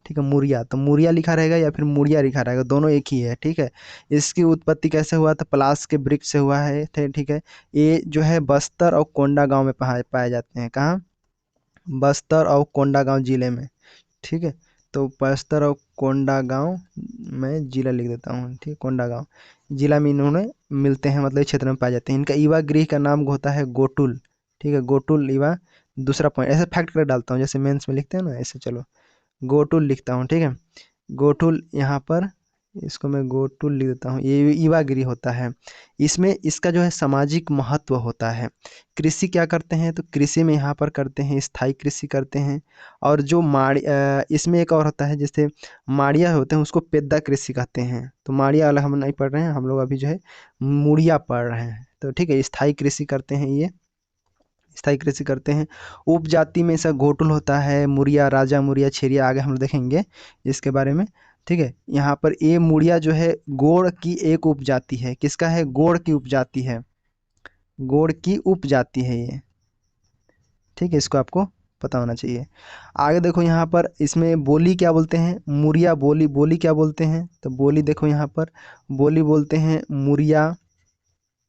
ठीक है, मुरिया, तो मुरिया लिखा रहेगा या फिर मुड़िया लिखा रहेगा, दोनों एक ही है। ठीक है, इसकी उत्पत्ति कैसे हुआ था, पलास के वृक्ष से हुआ है। ठीक है, ये जो है बस्तर और कोंडा गांव में पाए जाते हैं। कहाँ, बस्तर और कोंडागांव जिले में। ठीक है, तो बस्तर और कोंडागांव में जिला लिख देता हूँ। ठीक है, कोंडागांव जिला में इन्होंने मिलते हैं, मतलब क्षेत्र में पाए जाते हैं। इनका युवा गृह का नाम होता है गोटुल। ठीक है, गोटुल युवा। दूसरा पॉइंट ऐसे फैक्ट कर डालता हूँ, जैसे मेंस में लिखते हैं ना, ऐसे चलो गोटुल लिखता हूँ। ठीक है, गोटुल यहाँ पर, इसको मैं गोटुल लिख देता हूँ, ये युवा गृह होता है। इसमें इसका जो है सामाजिक महत्व होता है। कृषि क्या करते हैं, तो कृषि में यहाँ पर करते हैं, स्थायी कृषि करते हैं। और जो इसमें एक और होता है, जैसे माड़िया होते हैं उसको पेद्दा कृषि कहते हैं। तो माड़िया वाला हम नहीं पढ़ रहे हैं, हम लोग अभी जो है मुड़िया पढ़ रहे हैं। तो ठीक है, स्थायी कृषि करते हैं, ये स्थायी कृषि करते हैं। उपजाति में ऐसा घोटुल होता है, मुरिया, राजा मुरिया, छेरिया, आगे हम लोग देखेंगे इसके बारे में। ठीक है, यहाँ पर ये मुड़िया जो है गोड़ की एक उपजाति है। किसका है, गोड़ की उपजाति है, गोड़ की उपजाति है ये। ठीक है, इसको आपको पता होना चाहिए। आगे देखो यहाँ पर, इसमें बोली क्या बोलते हैं, मुरिया बोली। बोली क्या बोलते हैं, तो बोली देखो यहाँ पर बोली बोलते हैं मुरिया,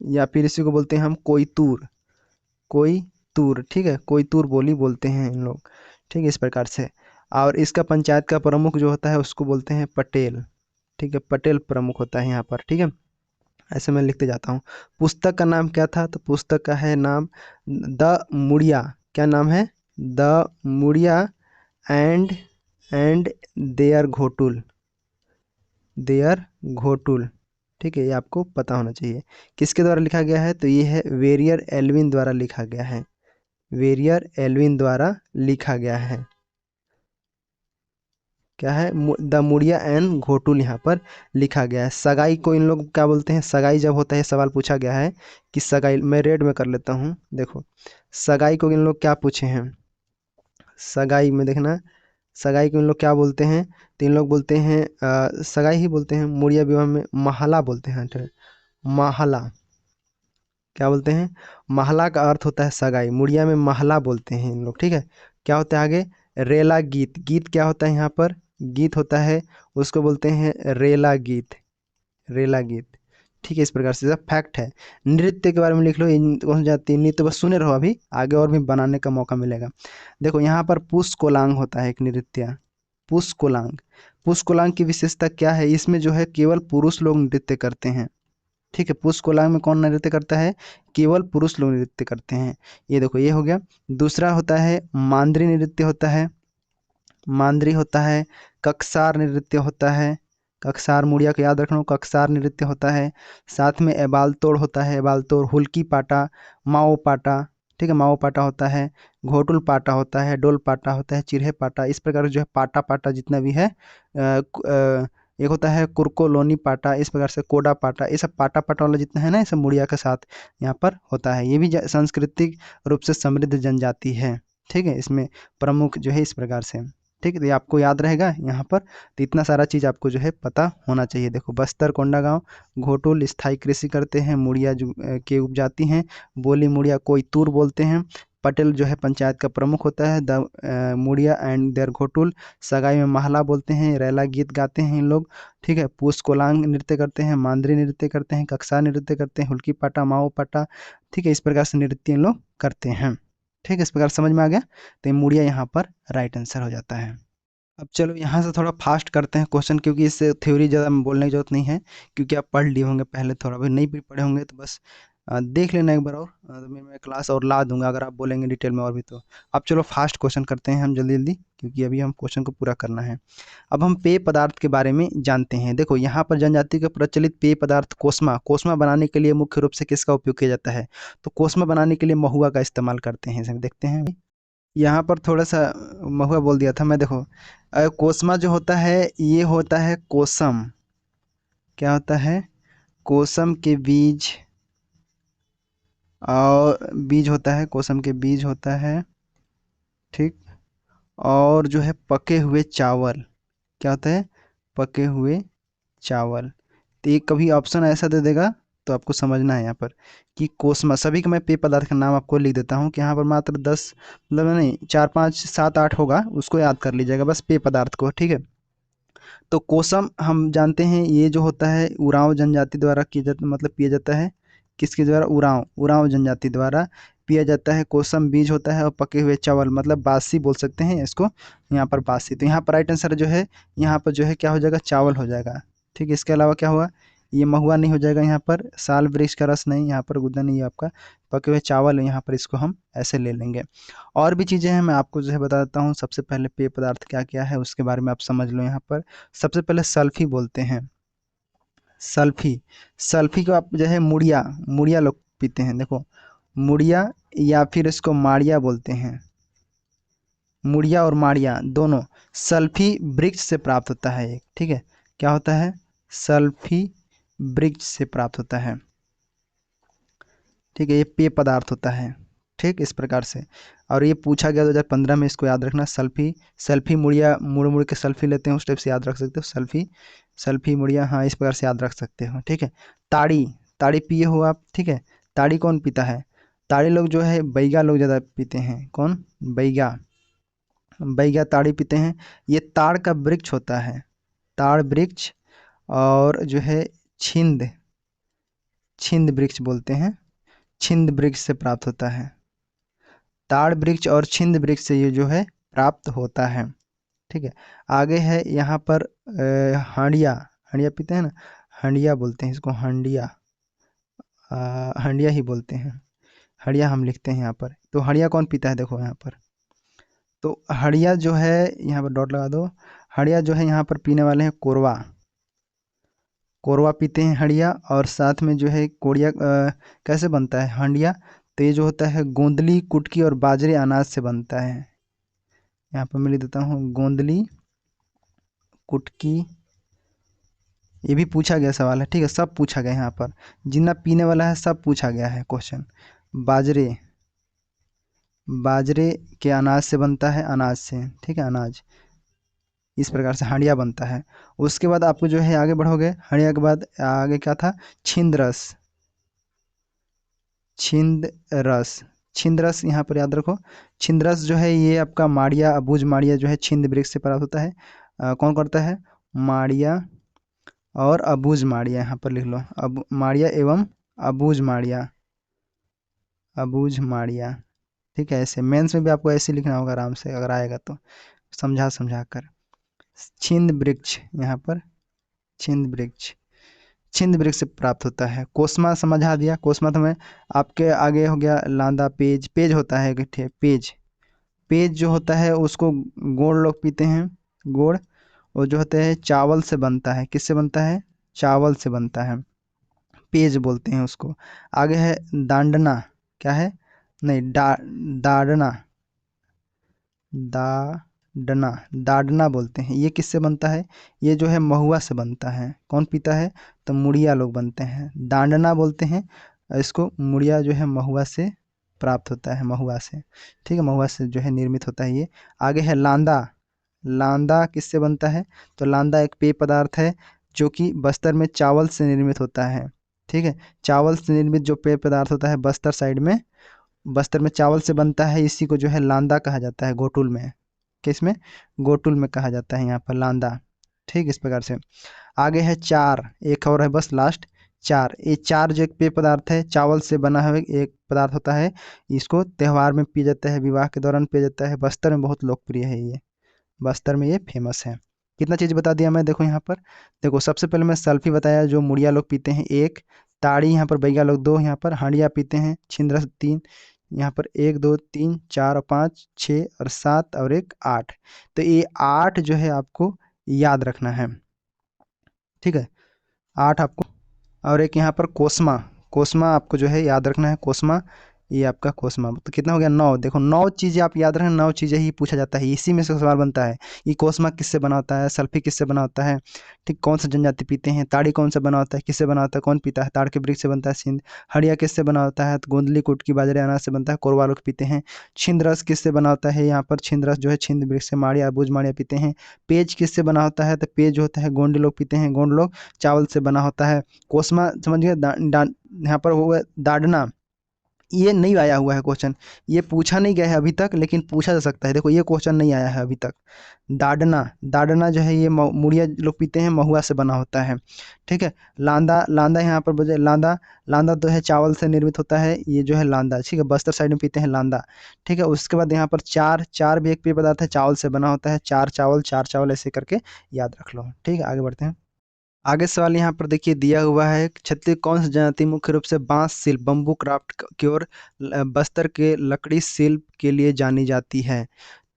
या फिर इसी को बोलते हैं हम कोयतूर। कोयतूर, ठीक है, कोयतूर बोली बोलते हैं इन लोग। ठीक है, इस प्रकार से। और इसका पंचायत का प्रमुख जो होता है उसको बोलते हैं पटेल। ठीक है, पटेल प्रमुख होता है यहाँ पर। ठीक है, ऐसे मैं लिखते जाता हूँ। पुस्तक का नाम क्या था, तो पुस्तक का है नाम द मुड़िया। क्या नाम है, the Muria and their ghotul, their ghotul. ठीक है, ये आपको पता होना चाहिए। किसके द्वारा लिखा गया है, तो ये है वेरियर एल्विन द्वारा लिखा गया है। वेरियर एल्विन द्वारा लिखा गया है। क्या है, द मुड़िया एंड घोटुल यहाँ पर लिखा गया है। सगाई को इन लोग क्या बोलते हैं, सगाई जब होता है, सवाल पूछा गया है कि सगाई, मैं रेड में कर लेता हूँ। देखो सगाई को इन लोग क्या पूछे हैं, सगाई में देखना, सगाई को इन लोग क्या बोलते हैं, तो इन लोग बोलते हैं सगाई ही बोलते हैं। मुड़िया विवाह में महला बोलते हैं। महला क्या बोलते हैं, महला का अर्थ होता है सगाई, मुड़िया में महला बोलते हैं इन लोग। ठीक है, क्या होता है आगे, रेला गीत। गीत क्या होता है यहाँ पर, गीत होता है, उसको बोलते हैं रेला गीत, रेला गीत। ठीक है, इस प्रकार से सब फैक्ट है। नृत्य के बारे में लिख लो, इन कौन जाती है, नृत्य बस सुने रहो, अभी आगे और भी बनाने का मौका मिलेगा। देखो यहाँ पर पुष्प कोलांग होता है एक नृत्य। पुष्कोलांग। पुष्कोलांग की विशेषता क्या है, इसमें जो है केवल पुरुष लोग नृत्य करते हैं। ठीक है, पुष्कोलांग में कौन नृत्य करता है, केवल पुरुष लोग नृत्य करते हैं। ये देखो ये हो गया। दूसरा होता है मांद्री नृत्य होता है, मांद्री होता है, कक्सार नृत्य होता है, कक्सार मुड़िया को याद रखना, कक्सार नृत्य होता है। साथ में एबालतोड़ होता है, एबालतोड़, हुल्की पाटा, माओ पाटा, ठीक है, माओ पाटा होता है, घोटुल पाटा होता है, डोल पाटा होता है, चिरहे पाटा, इस प्रकार जो है पाटा पाटा जितना भी है एक होता है कुर्कोलोनी पाटा, इस प्रकार से कोडा पाटा, ये सब पाटा पाटा वाला जितना है ना, ये सब मुड़िया के साथ यहाँ पर होता है। ये भी सांस्कृतिक रूप से समृद्ध जनजाति है। ठीक है, इसमें प्रमुख जो है इस प्रकार से। ठीक है, तो ये आपको याद रहेगा यहाँ पर। तो इतना सारा चीज़ आपको जो है पता होना चाहिए। देखो बस्तर कोंडागांव, घोटुल स्थायी कृषि करते हैं, मुड़िया जो के उपजाति हैं, बोली मुड़िया कोई तूर बोलते हैं, पटेल जो है पंचायत का प्रमुख होता है, मुड़िया एंड देयर घोटुल, सगाई में महला बोलते हैं, रैला गीत गाते हैं इन लोग। ठीक है, पुष कोलांग नृत्य करते हैं, मांद्री नृत्य करते हैं, कक्सा नृत्य करते हैं, हुल्की पाटा, माओ पाटा। ठीक है, इस प्रकार से नृत्य इन लोग करते हैं। ठीक है, इस प्रकार समझ में आ गया। तो ये मुड़िया यहाँ पर राइट आंसर हो जाता है। अब चलो यहाँ से थोड़ा फास्ट करते हैं क्वेश्चन, क्योंकि इससे थ्योरी ज़्यादा बोलने की जरूरत नहीं है, क्योंकि आप पढ़ लिए होंगे पहले, थोड़ा भी नहीं भी पढ़े होंगे तो बस देख लेना एक बार। और तो मैं क्लास और ला दूंगा अगर आप बोलेंगे डिटेल में और भी तो। अब चलो फास्ट क्वेश्चन करते हैं हम जल्दी जल्दी, क्योंकि अभी हम क्वेश्चन को पूरा करना है। अब हम पेय पदार्थ के बारे में जानते हैं। देखो यहाँ पर जनजाति का प्रचलित पेय पदार्थ कोस्मा, कोस्मा बनाने के लिए मुख्य रूप से किसका उपयोग किया जाता है, तो कोस्मा बनाने के लिए महुआ का इस्तेमाल करते हैं। इसमें देखते हैं यहाँ पर थोड़ा सा महुआ बोल दिया था मैं। देखो कोस्मा जो होता है ये होता है कोसम, क्या होता है, कोसम के बीज, और बीज होता है, कोसम के बीज होता है। ठीक, और जो है पके हुए चावल, क्या होता है, पके हुए चावल। तो ये कभी ऑप्शन ऐसा दे देगा तो आपको समझना है यहाँ पर कि कोस्मा, सभी का मैं पेय पदार्थ का नाम आपको लिख देता हूँ कि यहाँ पर मात्र 10 मतलब नहीं 4 5 7 8 होगा, उसको याद कर लीजिएगा बस पेय पदार्थ को। ठीक है, तो कोसम हम जानते हैं ये जो होता है उरांव जनजाति द्वारा किया जाता, मतलब पिया जाता है, किसके द्वारा, उरांव, उरांव जनजाति द्वारा पिया जाता है। कोसम बीज होता है और पके हुए चावल, मतलब बासी बोल सकते हैं इसको यहाँ पर, बासी। तो यहाँ पर राइट आंसर जो है यहाँ पर जो है क्या हो जाएगा, चावल हो जाएगा। ठीक है, इसके अलावा क्या हुआ, ये महुआ नहीं हो जाएगा यहाँ पर, साल वृक्ष का रस नहीं, यहाँ पर गुद्दा नहीं है आपका, पके हुए चावल यहाँ पर, इसको हम ऐसे ले लेंगे। और भी चीज़ें हैं, मैं आपको जो है बता देता हूँ। सबसे पहले पेय पदार्थ क्या क्या है उसके बारे में आप समझ लो यहाँ पर। सबसे पहले सल्फी बोलते हैं, सल्फी, सल्फी को आप जो है मुड़िया, मुड़िया लोग पीते हैं। देखो मुड़िया या फिर इसको माड़िया बोलते हैं, मुड़िया और माड़िया दोनों। सल्फी वृक्ष से प्राप्त होता है एक, ठीक है, क्या होता है, सल्फी वृक्ष से प्राप्त होता है। ठीक है, ये पेय पदार्थ होता है। ठीक, इस प्रकार से। और ये पूछा गया 2015 में, इसको याद रखना। सल्फी, सल्फी मुड़िया, मुड़ मुड़ के सल्फी लेते हैं, उस टाइप से याद रख सकते हो, सल्फी, सल्फी मुड़िया, हाँ इस प्रकार से याद रख सकते हो। ठीक है, ताड़ी, ताड़ी पिए हो आप। ठीक है, ताड़ी कौन पीता है, ताड़ी लोग जो है बैगा लोग ज़्यादा पीते हैं। कौन, बैगा, बैगा ताड़ी पीते हैं। ये ताड़ का वृक्ष होता है, ताड़ वृक्ष, और जो है छिंद, छिंद वृक्ष बोलते हैं, छिंद वृक्ष से प्राप्त होता है। ताड़ वृक्ष और छिंद वृक्ष से ये जो है प्राप्त होता है। ठीक है, आगे है यहाँ पर हंडिया, हंडिया पीते हैं ना, हंडिया बोलते हैं इसको, हंडिया, हंडिया ही बोलते हैं, हड़िया हम लिखते हैं यहाँ पर। तो हड़िया कौन पीता है, देखो यहाँ पर, तो हड़िया जो है यहाँ पर डॉट लगा दो, हड़िया जो है यहाँ पर पीने वाले हैं कोरवा, कोरवा पीते हैं हड़िया। और साथ में जो है कोड़िया कैसे बनता है हंडिया, तो ये जो होता है गोंदली, कुटकी और बाजरे अनाज से बनता है। यहाँ पर मैं लिख देता हूँ गोंदली, कुटकी, ये भी पूछा गया सवाल है। ठीक है, सब पूछा गया है यहाँ पर, जितना पीने वाला है सब पूछा गया है क्वेश्चन। बाजरे, बाजरे के अनाज से बनता है, अनाज से, ठीक है, अनाज, इस प्रकार से हांडिया बनता है। उसके बाद आपको जो है आगे बढ़ोगे, हांडिया के बाद आगे क्या था, छिंद रस, छिंद रस, छिंद रस यहाँ पर याद रखो। छिंद रस जो है ये आपका माड़िया, अबूझ माड़िया जो है छिंद वृक्ष से प्राप्त होता है। कौन करता है, माड़िया और अबूझ माड़िया, यहाँ पर लिख लो, अब माड़िया एवं अबूझ माड़िया, अबूझ माड़िया। ठीक है, ऐसे मेंस में भी आपको ऐसे लिखना होगा आराम से, अगर आएगा तो समझा समझा कर। छिंद वृक्ष, यहाँ पर छिंद वृक्ष से प्राप्त होता है। कोस्मा समझा दिया, कोस्मा तो मैं आपके आगे हो गया लांदा। पेज, पेज होता है पेज, पेज जो होता है उसको गोड़ लोग पीते हैं, गोड़। और जो होता है चावल से बनता है, किससे बनता है, चावल से बनता है, पेज बोलते हैं उसको। आगे है दांडना, क्या है, नहीं दाड़ना, दाडना, दाडना बोलते हैं। ये किससे बनता है, ये जो है महुआ से बनता है। कौन पीता है, तो मुड़िया लोग बनते हैं, दांडना बोलते हैं। इसको मुड़िया जो है महुआ से प्राप्त होता है, महुआ से, ठीक है, महुआ से जो है निर्मित होता है ये। आगे है लांदा, लांदा किससे बनता है, तो लांदा एक पेय पदार्थ है जो कि बस्तर में चावल से निर्मित होता है, ठीक है। चावल से निर्मित जो पेय पदार्थ होता है बस्तर साइड में, बस्तर में चावल से बनता है, इसी को जो है लांदा कहा जाता है, गोटुल में, किसमें, गोटुल में कहा जाता है यहाँ पर लांदा, ठीक, इस प्रकार से। आगे है चार, एक और है बस लास्ट, चार। ये चार जो एक पेय पदार्थ है, चावल से बना हुआ एक पदार्थ होता है, इसको त्योहार में पिया जाता है, विवाह के दौरान पिया जाता है, बस्तर में बहुत लोकप्रिय है ये, बस्तर में ये फेमस है। कितना चीज़ बता दिया मैं, देखो यहाँ पर, देखो सबसे पहले मैं सल्फी बताया जो मुड़िया लोग पीते हैं, एक, ताड़ी यहाँ पर बैगा लोग दो, यहाँ पर हांडिया पीते हैं, छिंदरस तीन, यहाँ पर एक दो तीन चार और पाँच छः और सात और एक आठ। तो ये आठ जो है आपको याद रखना है, ठीक है, आठ आपको। और एक यहाँ पर कोस्मा, कोस्मा आपको जो है याद रखना है, कोस्मा, ये आपका कोस्मा। तो कितना हो गया, नौ। देखो 9 चीज़ें आप याद रखें, 9 चीज़ें ही पूछा जाता है, इसी में से सवाल बनता है। ये कोस्मा किससे बना होता है, सल्फी किससे बना होता है, ठीक, कौन सा जनजाति पीते हैं, ताड़ी कौन सा बना होता है, किससे बना होता है, कौन पीता है, ताड़ के वृक्ष से बनता है, सिंध। हड़िया किससे बना होता है, तो गोंदली कुटकी बाजरे अनाज से बनता है, कोरवा लोग पीते हैं। छिंद रस किससे बना होता है, यहाँ पर छिंद रस जो है छिंद वृक्ष से माड़िया बूझ माड़िया पीते हैं। पेज किससे बना होता है, तो पेज जो होता है गोंड लोग पीते हैं, गोंड लोग चावल से बना होता है। कोस्मा समझ गए, यहाँ पर हुआ दाडना, ये नहीं आया हुआ है क्वेश्चन, ये पूछा नहीं गया है अभी तक, लेकिन पूछा जा सकता है। देखो ये क्वेश्चन नहीं आया है अभी तक। दाडना, दाडना जो है ये मुड़िया लोग पीते हैं, महुआ से बना होता है, ठीक है। लांदा, लांदा यहाँ पर बजे लांदा, लांदा तो है चावल से निर्मित होता है, ये जो है लांदा, ठीक है, बस्तर साइड में पीते हैं लांदा, ठीक है। उसके बाद यहाँ पर चार, चार भी एक पेय पदार्थ है, चावल से बना होता है, चार चावल, चार चावल, ऐसे करके याद रख लो, ठीक है। आगे बढ़ते हैं। आगे सवाल यहाँ पर देखिए दिया हुआ है, क्षेत्रीय कौन सी जनजाति मुख्य रूप से बांस शिल्प, बम्बू क्राफ्ट की ओर बस्तर के लकड़ी शिल्प के लिए जानी जाती है।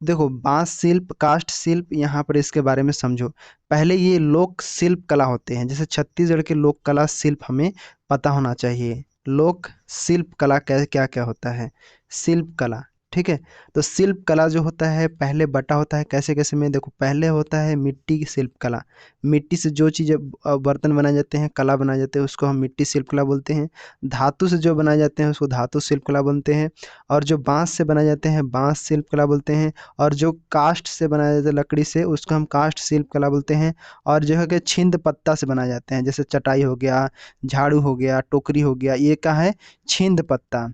देखो बांस शिल्प, काष्ठ शिल्प, यहाँ पर इसके बारे में समझो। पहले ये लोक शिल्प कला होते हैं, जैसे छत्तीसगढ़ के लोक कला शिल्प हमें पता होना चाहिए। लोक शिल्प कला क्या क्या क्या होता है, शिल्प कला, ठीक है। तो शिल्प कला जो होता है पहले बटा होता है कैसे कैसे में, देखो पहले होता है मिट्टी की शिल्प कला, मिट्टी से जो चीज़ें बर्तन बनाए जाते हैं, कला बनाए जाते हैं, उसको हम मिट्टी शिल्प कला बोलते हैं। धातु से जो बनाए जाते हैं उसको धातु शिल्प कला बोलते हैं। और जो बांस से बनाए जाते हैं बांस शिल्प कला बोलते हैं। और जो काष्ठ से बनाया जाता है लकड़ी से, उसको हम काष्ठ शिल्प कला बोलते हैं। और जो है कि छिंद पत्ता से बनाए जाते हैं, जैसे चटाई हो गया, झाड़ू हो गया, टोकरी हो गया, ये क्या है, छिंद पत्ता,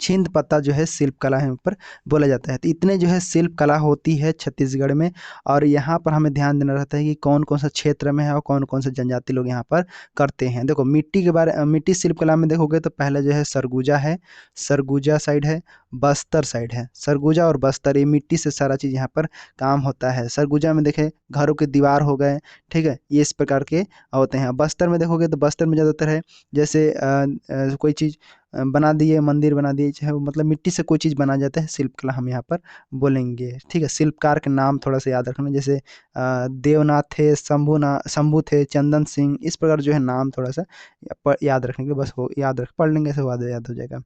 छिंद पत्ता जो है शिल्प कला है ऊपर बोला जाता है। तो इतने जो है शिल्प कला होती है छत्तीसगढ़ में। और यहाँ पर हमें ध्यान देना रहता है कि कौन कौन सा क्षेत्र में है और कौन कौन से जनजाति लोग यहाँ पर करते हैं। देखो मिट्टी के बारे, मिट्टी शिल्प कला में देखोगे तो पहले जो है सरगुजा है, सरगुजा साइड है, बस्तर साइड है, सरगुजा और बस्तर, ये मिट्टी से सारा चीज़ यहाँ पर काम होता है। सरगुजा में देखे घरों के दीवार हो गए, ठीक है, ये इस प्रकार के होते हैं। बस्तर में देखोगे तो बस्तर में ज़्यादातर है जैसे कोई चीज़ बना दिए, मंदिर बना दिए, चाहे वो मतलब मिट्टी से कोई चीज़ बनाया जाता है, शिल्पकला हम यहाँ पर बोलेंगे, ठीक है। शिल्पकार के नाम थोड़ा सा याद रखना, जैसे देवनाथ थे, शंभू थे, चंदन सिंह, इस प्रकार जो है नाम थोड़ा सा याद रखने के लिए, बस वो याद रख, पढ़ लेंगे से याद हो जाएगा।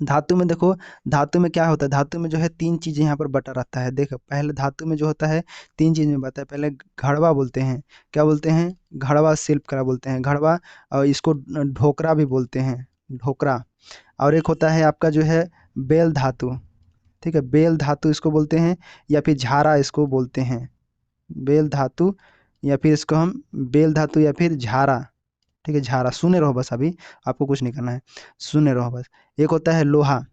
धातु में देखो, धातु में क्या होता है, धातु में जो है 3 चीज़ें यहाँ पर बटा रहता है। देखो पहले धातु में जो होता है 3 चीज़ में बता है, पहले घड़वा बोलते हैं, क्या बोलते हैं, घड़वा शिल्पकला बोलते हैं, घड़वा। और इसको ढोकरा भी बोलते हैं, ढोकरा। और एक होता है आपका जो है बेल धातु, ठीक है, बेल धातु इसको बोलते हैं, या फिर झारा इसको बोलते हैं, बेल धातु, या फिर इसको हम बेल धातु या फिर झारा, ठीक है, झारा। सुने रहो बस, अभी आपको कुछ नहीं करना है, सुने रहो बस। एक होता है लोहा,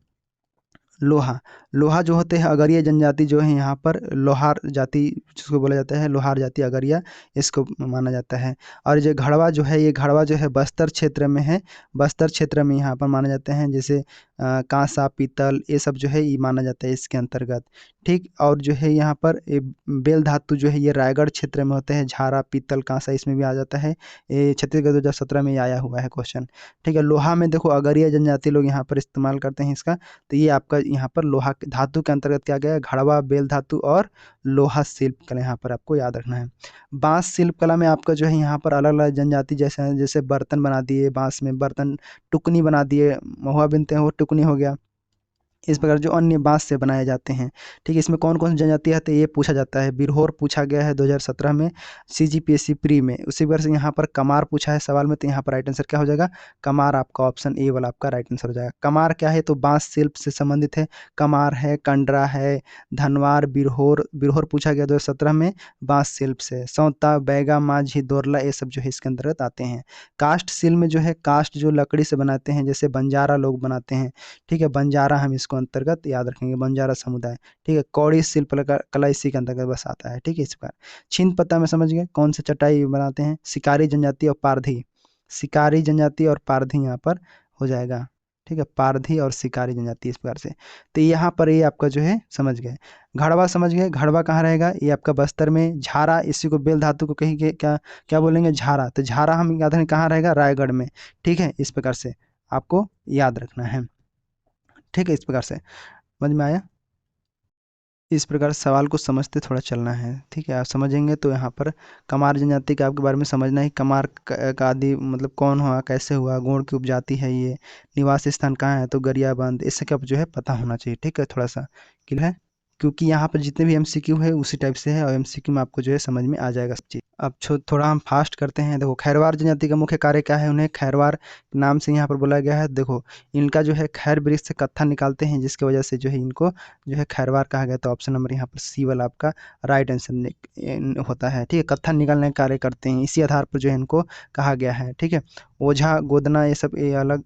लोहा, लोहा जो होते हैं अगरिया जनजाति जो है यहाँ पर, लोहार जाति जिसको बोला जाता है, लोहार जाति अगरिया, इसको माना जाता है। और जो घड़वा जो है, ये घड़वा जो है बस्तर क्षेत्र में है, बस्तर क्षेत्र में यहाँ पर माने जाते हैं। जैसे कांसा पीतल ये सब जो है ये माना जाता है इसके अंतर्गत। ठीक, और जो है यहाँ पर बेल धातु जो है ये रायगढ़ क्षेत्र में होते हैं, झारा पीतल कांसा इसमें भी आ जाता है। ये छत्तीसगढ़ 2017 में आया हुआ है क्वेश्चन। ठीक है, लोहा में देखो अगरिया जनजाति लोग यहाँ पर इस्तेमाल करते हैं इसका, तो ये आपका यहाँ पर लोहा धातु के अंतर्गत क्या गया, घड़वा बेल धातु और लोहा शिल्प कला यहाँ पर आपको याद रखना है। बांस शिल्प कला में आपका जो है यहाँ पर अलग अलग जनजाति जैसे जैसे बर्तन बना दिए बांस में, बर्तन टुकनी बना दिए, महुआ बिनते हैं वो टुकनी हो गया, इस प्रकार जो अन्य बांस से बनाए जाते हैं। ठीक है, इसमें कौन कौन सी जनजाति आती है ये पूछा जाता है। बिरहोर पूछा गया है 2017 में CGPSC प्री में। उसी प्रकार से यहाँ पर कमार पूछा है सवाल में, तो यहाँ पर राइट आंसर क्या हो जाएगा, कमार आपका ऑप्शन ए वाला आपका राइट आंसर हो जाएगा। कमार क्या है, तो बांस शिल्प से संबंधित है, कमार है, कंडरा है, धनवार, बिरहोर, बिरहोर पूछा गया 2017 में बांस शिल्प से, सौता, बैगा, माझी, दोरला ये सब जो है इसके अंतर्गत आते हैं। कास्ट शिल्प में जो है कास्ट जो लकड़ी से बनाते हैं जैसे बंजारा लोग बनाते हैं। ठीक है, बंजारा हम इसको अंतर्गत याद रखेंगे, बंजारा समुदाय। ठीक है, कौड़ी शिल्प कला इसी के अंतर्गत बस आता है। ठीक है, इस प्रकार छिंद पत्ता में समझ गए कौन से चटाई बनाते हैं, शिकारी जनजाति और पारधी, शिकारी जनजाति और पारधी यहाँ पर हो जाएगा। ठीक है, पारधी और शिकारी जनजाति इस प्रकार से, तो यहाँ पर ये आपका जो है समझ गए। घड़वा समझ गए, घड़वा कहाँ रहेगा, ये आपका बस्तर में। झारा इसी को बेल धातु को कहीं के क्या क्या बोलेंगे, झारा, तो झारा हम याद रखें कहाँ रहेगा, रायगढ़ में। ठीक है, इस प्रकार से आपको याद रखना है। ठीक है, इस प्रकार से समझ में आया। इस प्रकार सवाल को समझते थोड़ा चलना है। ठीक है, आप समझेंगे तो यहाँ पर कमार जनजाति के आपके बारे में समझना ही, कमार का आदि मतलब कौन हुआ, कैसे हुआ, गोंड की उपजाति है ये, निवास स्थान कहाँ है, तो गरियाबंद, इससे क्या जो है पता होना चाहिए। ठीक है, थोड़ा सा क्लियर है, क्योंकि यहाँ पर जितने भी MCQ है उसी टाइप से है, और MCQ में आपको जो है समझ में आ जाएगा सब चीज़। अब थोड़ा हम फास्ट करते हैं। देखो खैरवार जनजाति का मुख्य कार्य क्या है, उन्हें खैरवार नाम से यहाँ पर बोला गया है। देखो इनका जो है खैर वृक्ष से कत्था निकालते हैं, जिसकी वजह से जो है इनको जो है खैरवार कहा गया। तो ऑप्शन नंबर यहाँ पर सी वाला आपका राइट आंसर होता है। ठीक है, कत्था निकालने का कार्य करते हैं, इसी आधार पर जो है इनको कहा गया है। ठीक है, ओझा गोदना ये सब ये अलग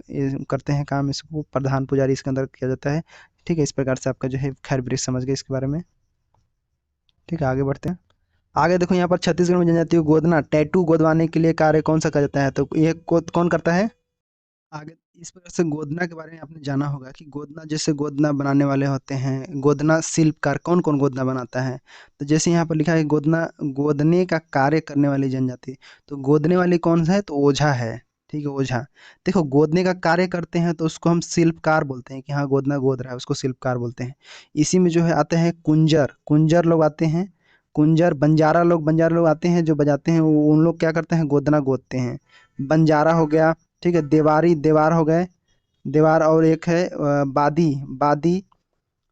करते हैं काम, इसको प्रधान पुजारी इसके अंदर किया जाता है। ठीक है, इस प्रकार से आपका जो है खैर वृक्ष समझ गए इसके बारे में। ठीक है, आगे बढ़ते हैं। आगे देखो यहाँ पर छत्तीसगढ़ में जनजाति को गोदना टैटू गोदवाने के लिए कार्य कौन सा किया जाता है, तो ये कौन करता है। आगे इस प्रकार से गोदना के बारे में आपने जाना होगा कि गोदना जैसे गोदना बनाने वाले होते हैं, गोदना शिल्पकार कौन कौन गोदना बनाता है, तो जैसे यहाँ पर लिखा है गोदना गोदने का कार्य करने वाली जनजाति, तो गोदने वाली कौन सा है, तो ओझा है। ठीक है, ओझा। देखो गोदने का कार्य करते हैं तो उसको हम शिल्पकार बोलते हैं, कि हाँ गोदना गोद रहा है उसको शिल्पकार बोलते हैं। इसी में जो है आते हैं कुंजर, कुंजर लोग आते हैं, कुंजर, बंजारा लोग आते हैं जो बजाते हैं, उन लोग क्या करते हैं, गोदना गोदते हैं। बंजारा हो गया। ठीक है, देवारी देवार हो गए, देवार, और एक है बादी बादी,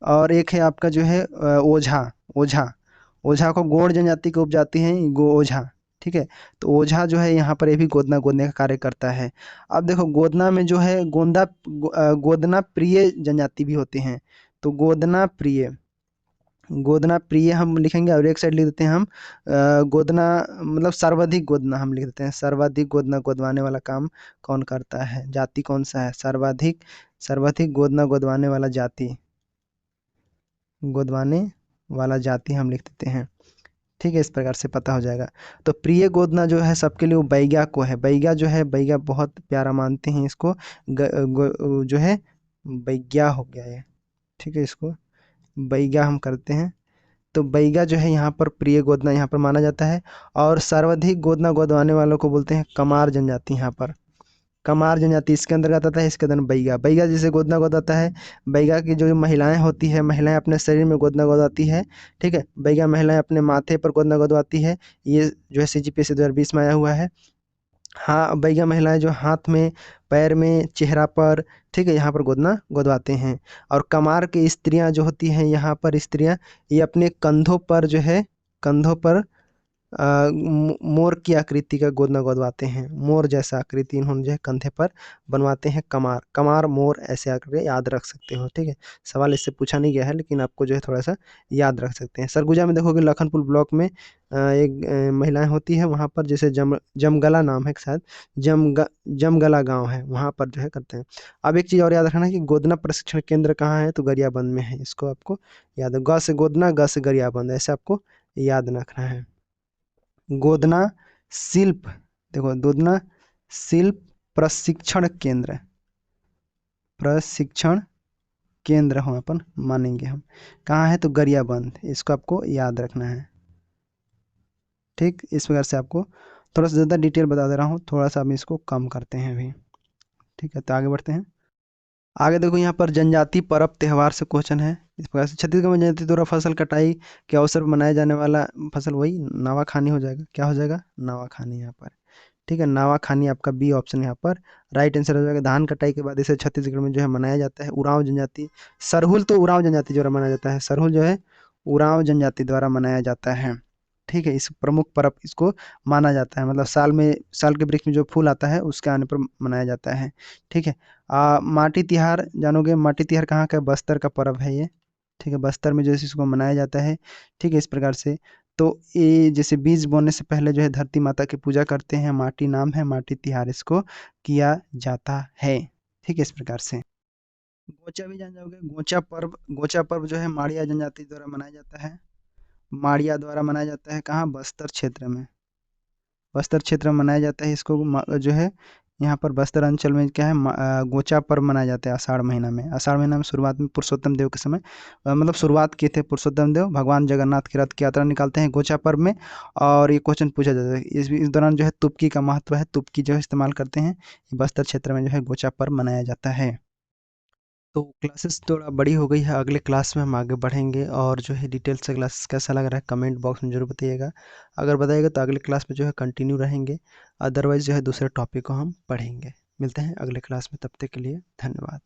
और एक है आपका जो है ओझा ओझा। ओझा को गोंड जनजाति की उपजाति है गो ओझा। ठीक है, तो ओझा जो है यहाँ पर ये भी गोदना गोदने का कार्य करता है। अब देखो गोदना में जो है गोदना प्रिय जनजाति भी होते हैं, तो गोदना प्रिय, गोदना प्रिय हम लिखेंगे, और एक साइड लिख देते हैं हम गोदना मतलब सर्वाधिक गोदना हम लिख देते हैं, सर्वाधिक गोदना गोदवाने वाला काम कौन करता है, जाति कौन सा है, सर्वाधिक, सर्वाधिक गोदना गोदवाने वाला जाति, गोदवाने वाला जाति हम लिख देते हैं। ठीक है, इस प्रकार से पता हो जाएगा। तो प्रिय गोदना जो है सबके लिए वो बैगा को है, बैगा जो है, बैगा बहुत प्यारा मानते हैं इसको, जो है बैग्या हो गया ये। ठीक है, इसको बैगा हम करते हैं, तो बैगा जो है यहाँ पर प्रिय गोदना यहाँ पर माना जाता है। और सर्वाधिक गोदना गोदवाने वालों को बोलते हैं कमार जनजाति। यहाँ पर कमार जनजाति इसके अंतर्गत आता है, इसके अंदर बैगा, बैगा जैसे गोदना गोदाता है। बैगा की जो महिलाएं होती है, महिलाएं अपने शरीर में गोदना गोदाती है। ठीक है, बैगा महिलाएं अपने माथे पर गोदना गोदवाती है, ये जो है CGPSC 2020 में आया हुआ है। हाँ, बैगा महिलाएं जो हाथ में, पैर में, चेहरा पर, ठीक है, यहाँ पर गोदना गोदवाते हैं। और कमार की स्त्रियां जो होती हैं, यहाँ पर स्त्रियां ये अपने कंधों पर जो है, कंधों पर मोर की आकृति का गोदना गोदवाते हैं, मोर जैसा आकृति इन्होंने जो है कंधे पर बनवाते हैं। कमार, कमार मोर ऐसे आकृति याद रख सकते हो। ठीक है, सवाल इससे पूछा नहीं गया है, लेकिन आपको जो है थोड़ा सा याद रख सकते हैं। सरगुजा में देखोगे लखनपुर ब्लॉक में एक महिलाएं होती है, वहाँ पर जैसे जमगला नाम है शायद, जमगला गांव है, वहाँ पर जो है करते हैं। अब एक चीज़ और याद रखना है कि गोदना प्रशिक्षण केंद्र कहाँ है, तो गरियाबंद में है, इसको आपको याद है, ग से गोदना, ग से गरियाबंद, ऐसे आपको याद रखना है। गोदना शिल्प, देखो गोदना शिल्प प्रशिक्षण केंद्र, प्रशिक्षण केंद्र हम अपन मानेंगे हम। कहाँ है तो गरियाबंद, इसको आपको याद रखना है। ठीक, इस प्रकार से आपको थोड़ा सा ज़्यादा डिटेल बता दे रहा हूँ, थोड़ा सा हम इसको कम करते हैं अभी। ठीक है, तो आगे बढ़ते हैं। आगे देखो यहाँ पर जनजाति पर्व त्योहार से क्वेश्चन है इस प्रकार से। छत्तीसगढ़ में जनजाति द्वारा फसल कटाई के अवसर पर मनाया जाने वाला फसल वही नवाखानी हो जाएगा। क्या हो जाएगा? नवाखानी यहाँ पर। ठीक है, नवाखानी आपका बी ऑप्शन यहाँ पर राइट आंसर हो जाएगा। धान कटाई के बाद इसे छत्तीसगढ़ में जो है मनाया जाता है। उरांव जनजाति, सरहुल तो उरांव जनजाति द्वारा मनाया जाता है। सरहुल जो है उरांव जनजाति द्वारा मनाया जाता है। ठीक है, इस प्रमुख पर्व इसको माना जाता है, मतलब साल में, साल के वृक्ष में जो फूल आता है उसके आने पर मनाया जाता है। ठीक है, माटी तिहार जानोगे? माटी तिहार कहाँ का? बस्तर का पर्व है ये। ठीक है, बस्तर में जो है इसको मनाया जाता है। ठीक है, इस प्रकार से। तो ये जैसे बीज बोने से पहले जो है धरती माता की पूजा करते हैं, माटी नाम है, माटी तिहार इसको किया जाता है। ठीक है, इस प्रकार से। गोचा भी जान जाओगे? गोचा पर्व, गोचा पर्व जो है माड़िया जनजाति द्वारा मनाया जाता है। माड़िया द्वारा मनाया जाता है। कहाँ? बस्तर क्षेत्र में। बस्तर क्षेत्र में मनाया जाता है इसको। जो है यहाँ पर बस्तर अंचल में क्या है, गोचा पर्व मनाया जाता है आषाढ़ महीना में। आषाढ़ महीना में शुरुआत में पुरुषोत्तम देव के समय, मतलब शुरुआत किए थे पुरुषोत्तम देव, भगवान जगन्नाथ की रथ की यात्रा निकालते हैं गोचा पर्व में। और ये क्वेश्चन पूछा जाता है इस दौरान जो है तुर्की का महत्व है, तुर्की जो है इस्तेमाल करते हैं। बस्तर क्षेत्र में जो है गोचा पर्व मनाया जाता है। तो क्लासेस थोड़ा बड़ी हो गई है, अगले क्लास में हम आगे बढ़ेंगे। और जो है डिटेल से क्लास कैसा लग रहा है कमेंट बॉक्स में ज़रूर बताइएगा। अगर बताइएगा तो अगले क्लास में जो है कंटिन्यू रहेंगे, अदरवाइज़ जो है दूसरे टॉपिक को हम पढ़ेंगे। मिलते हैं अगले क्लास में, तब तक के लिए धन्यवाद।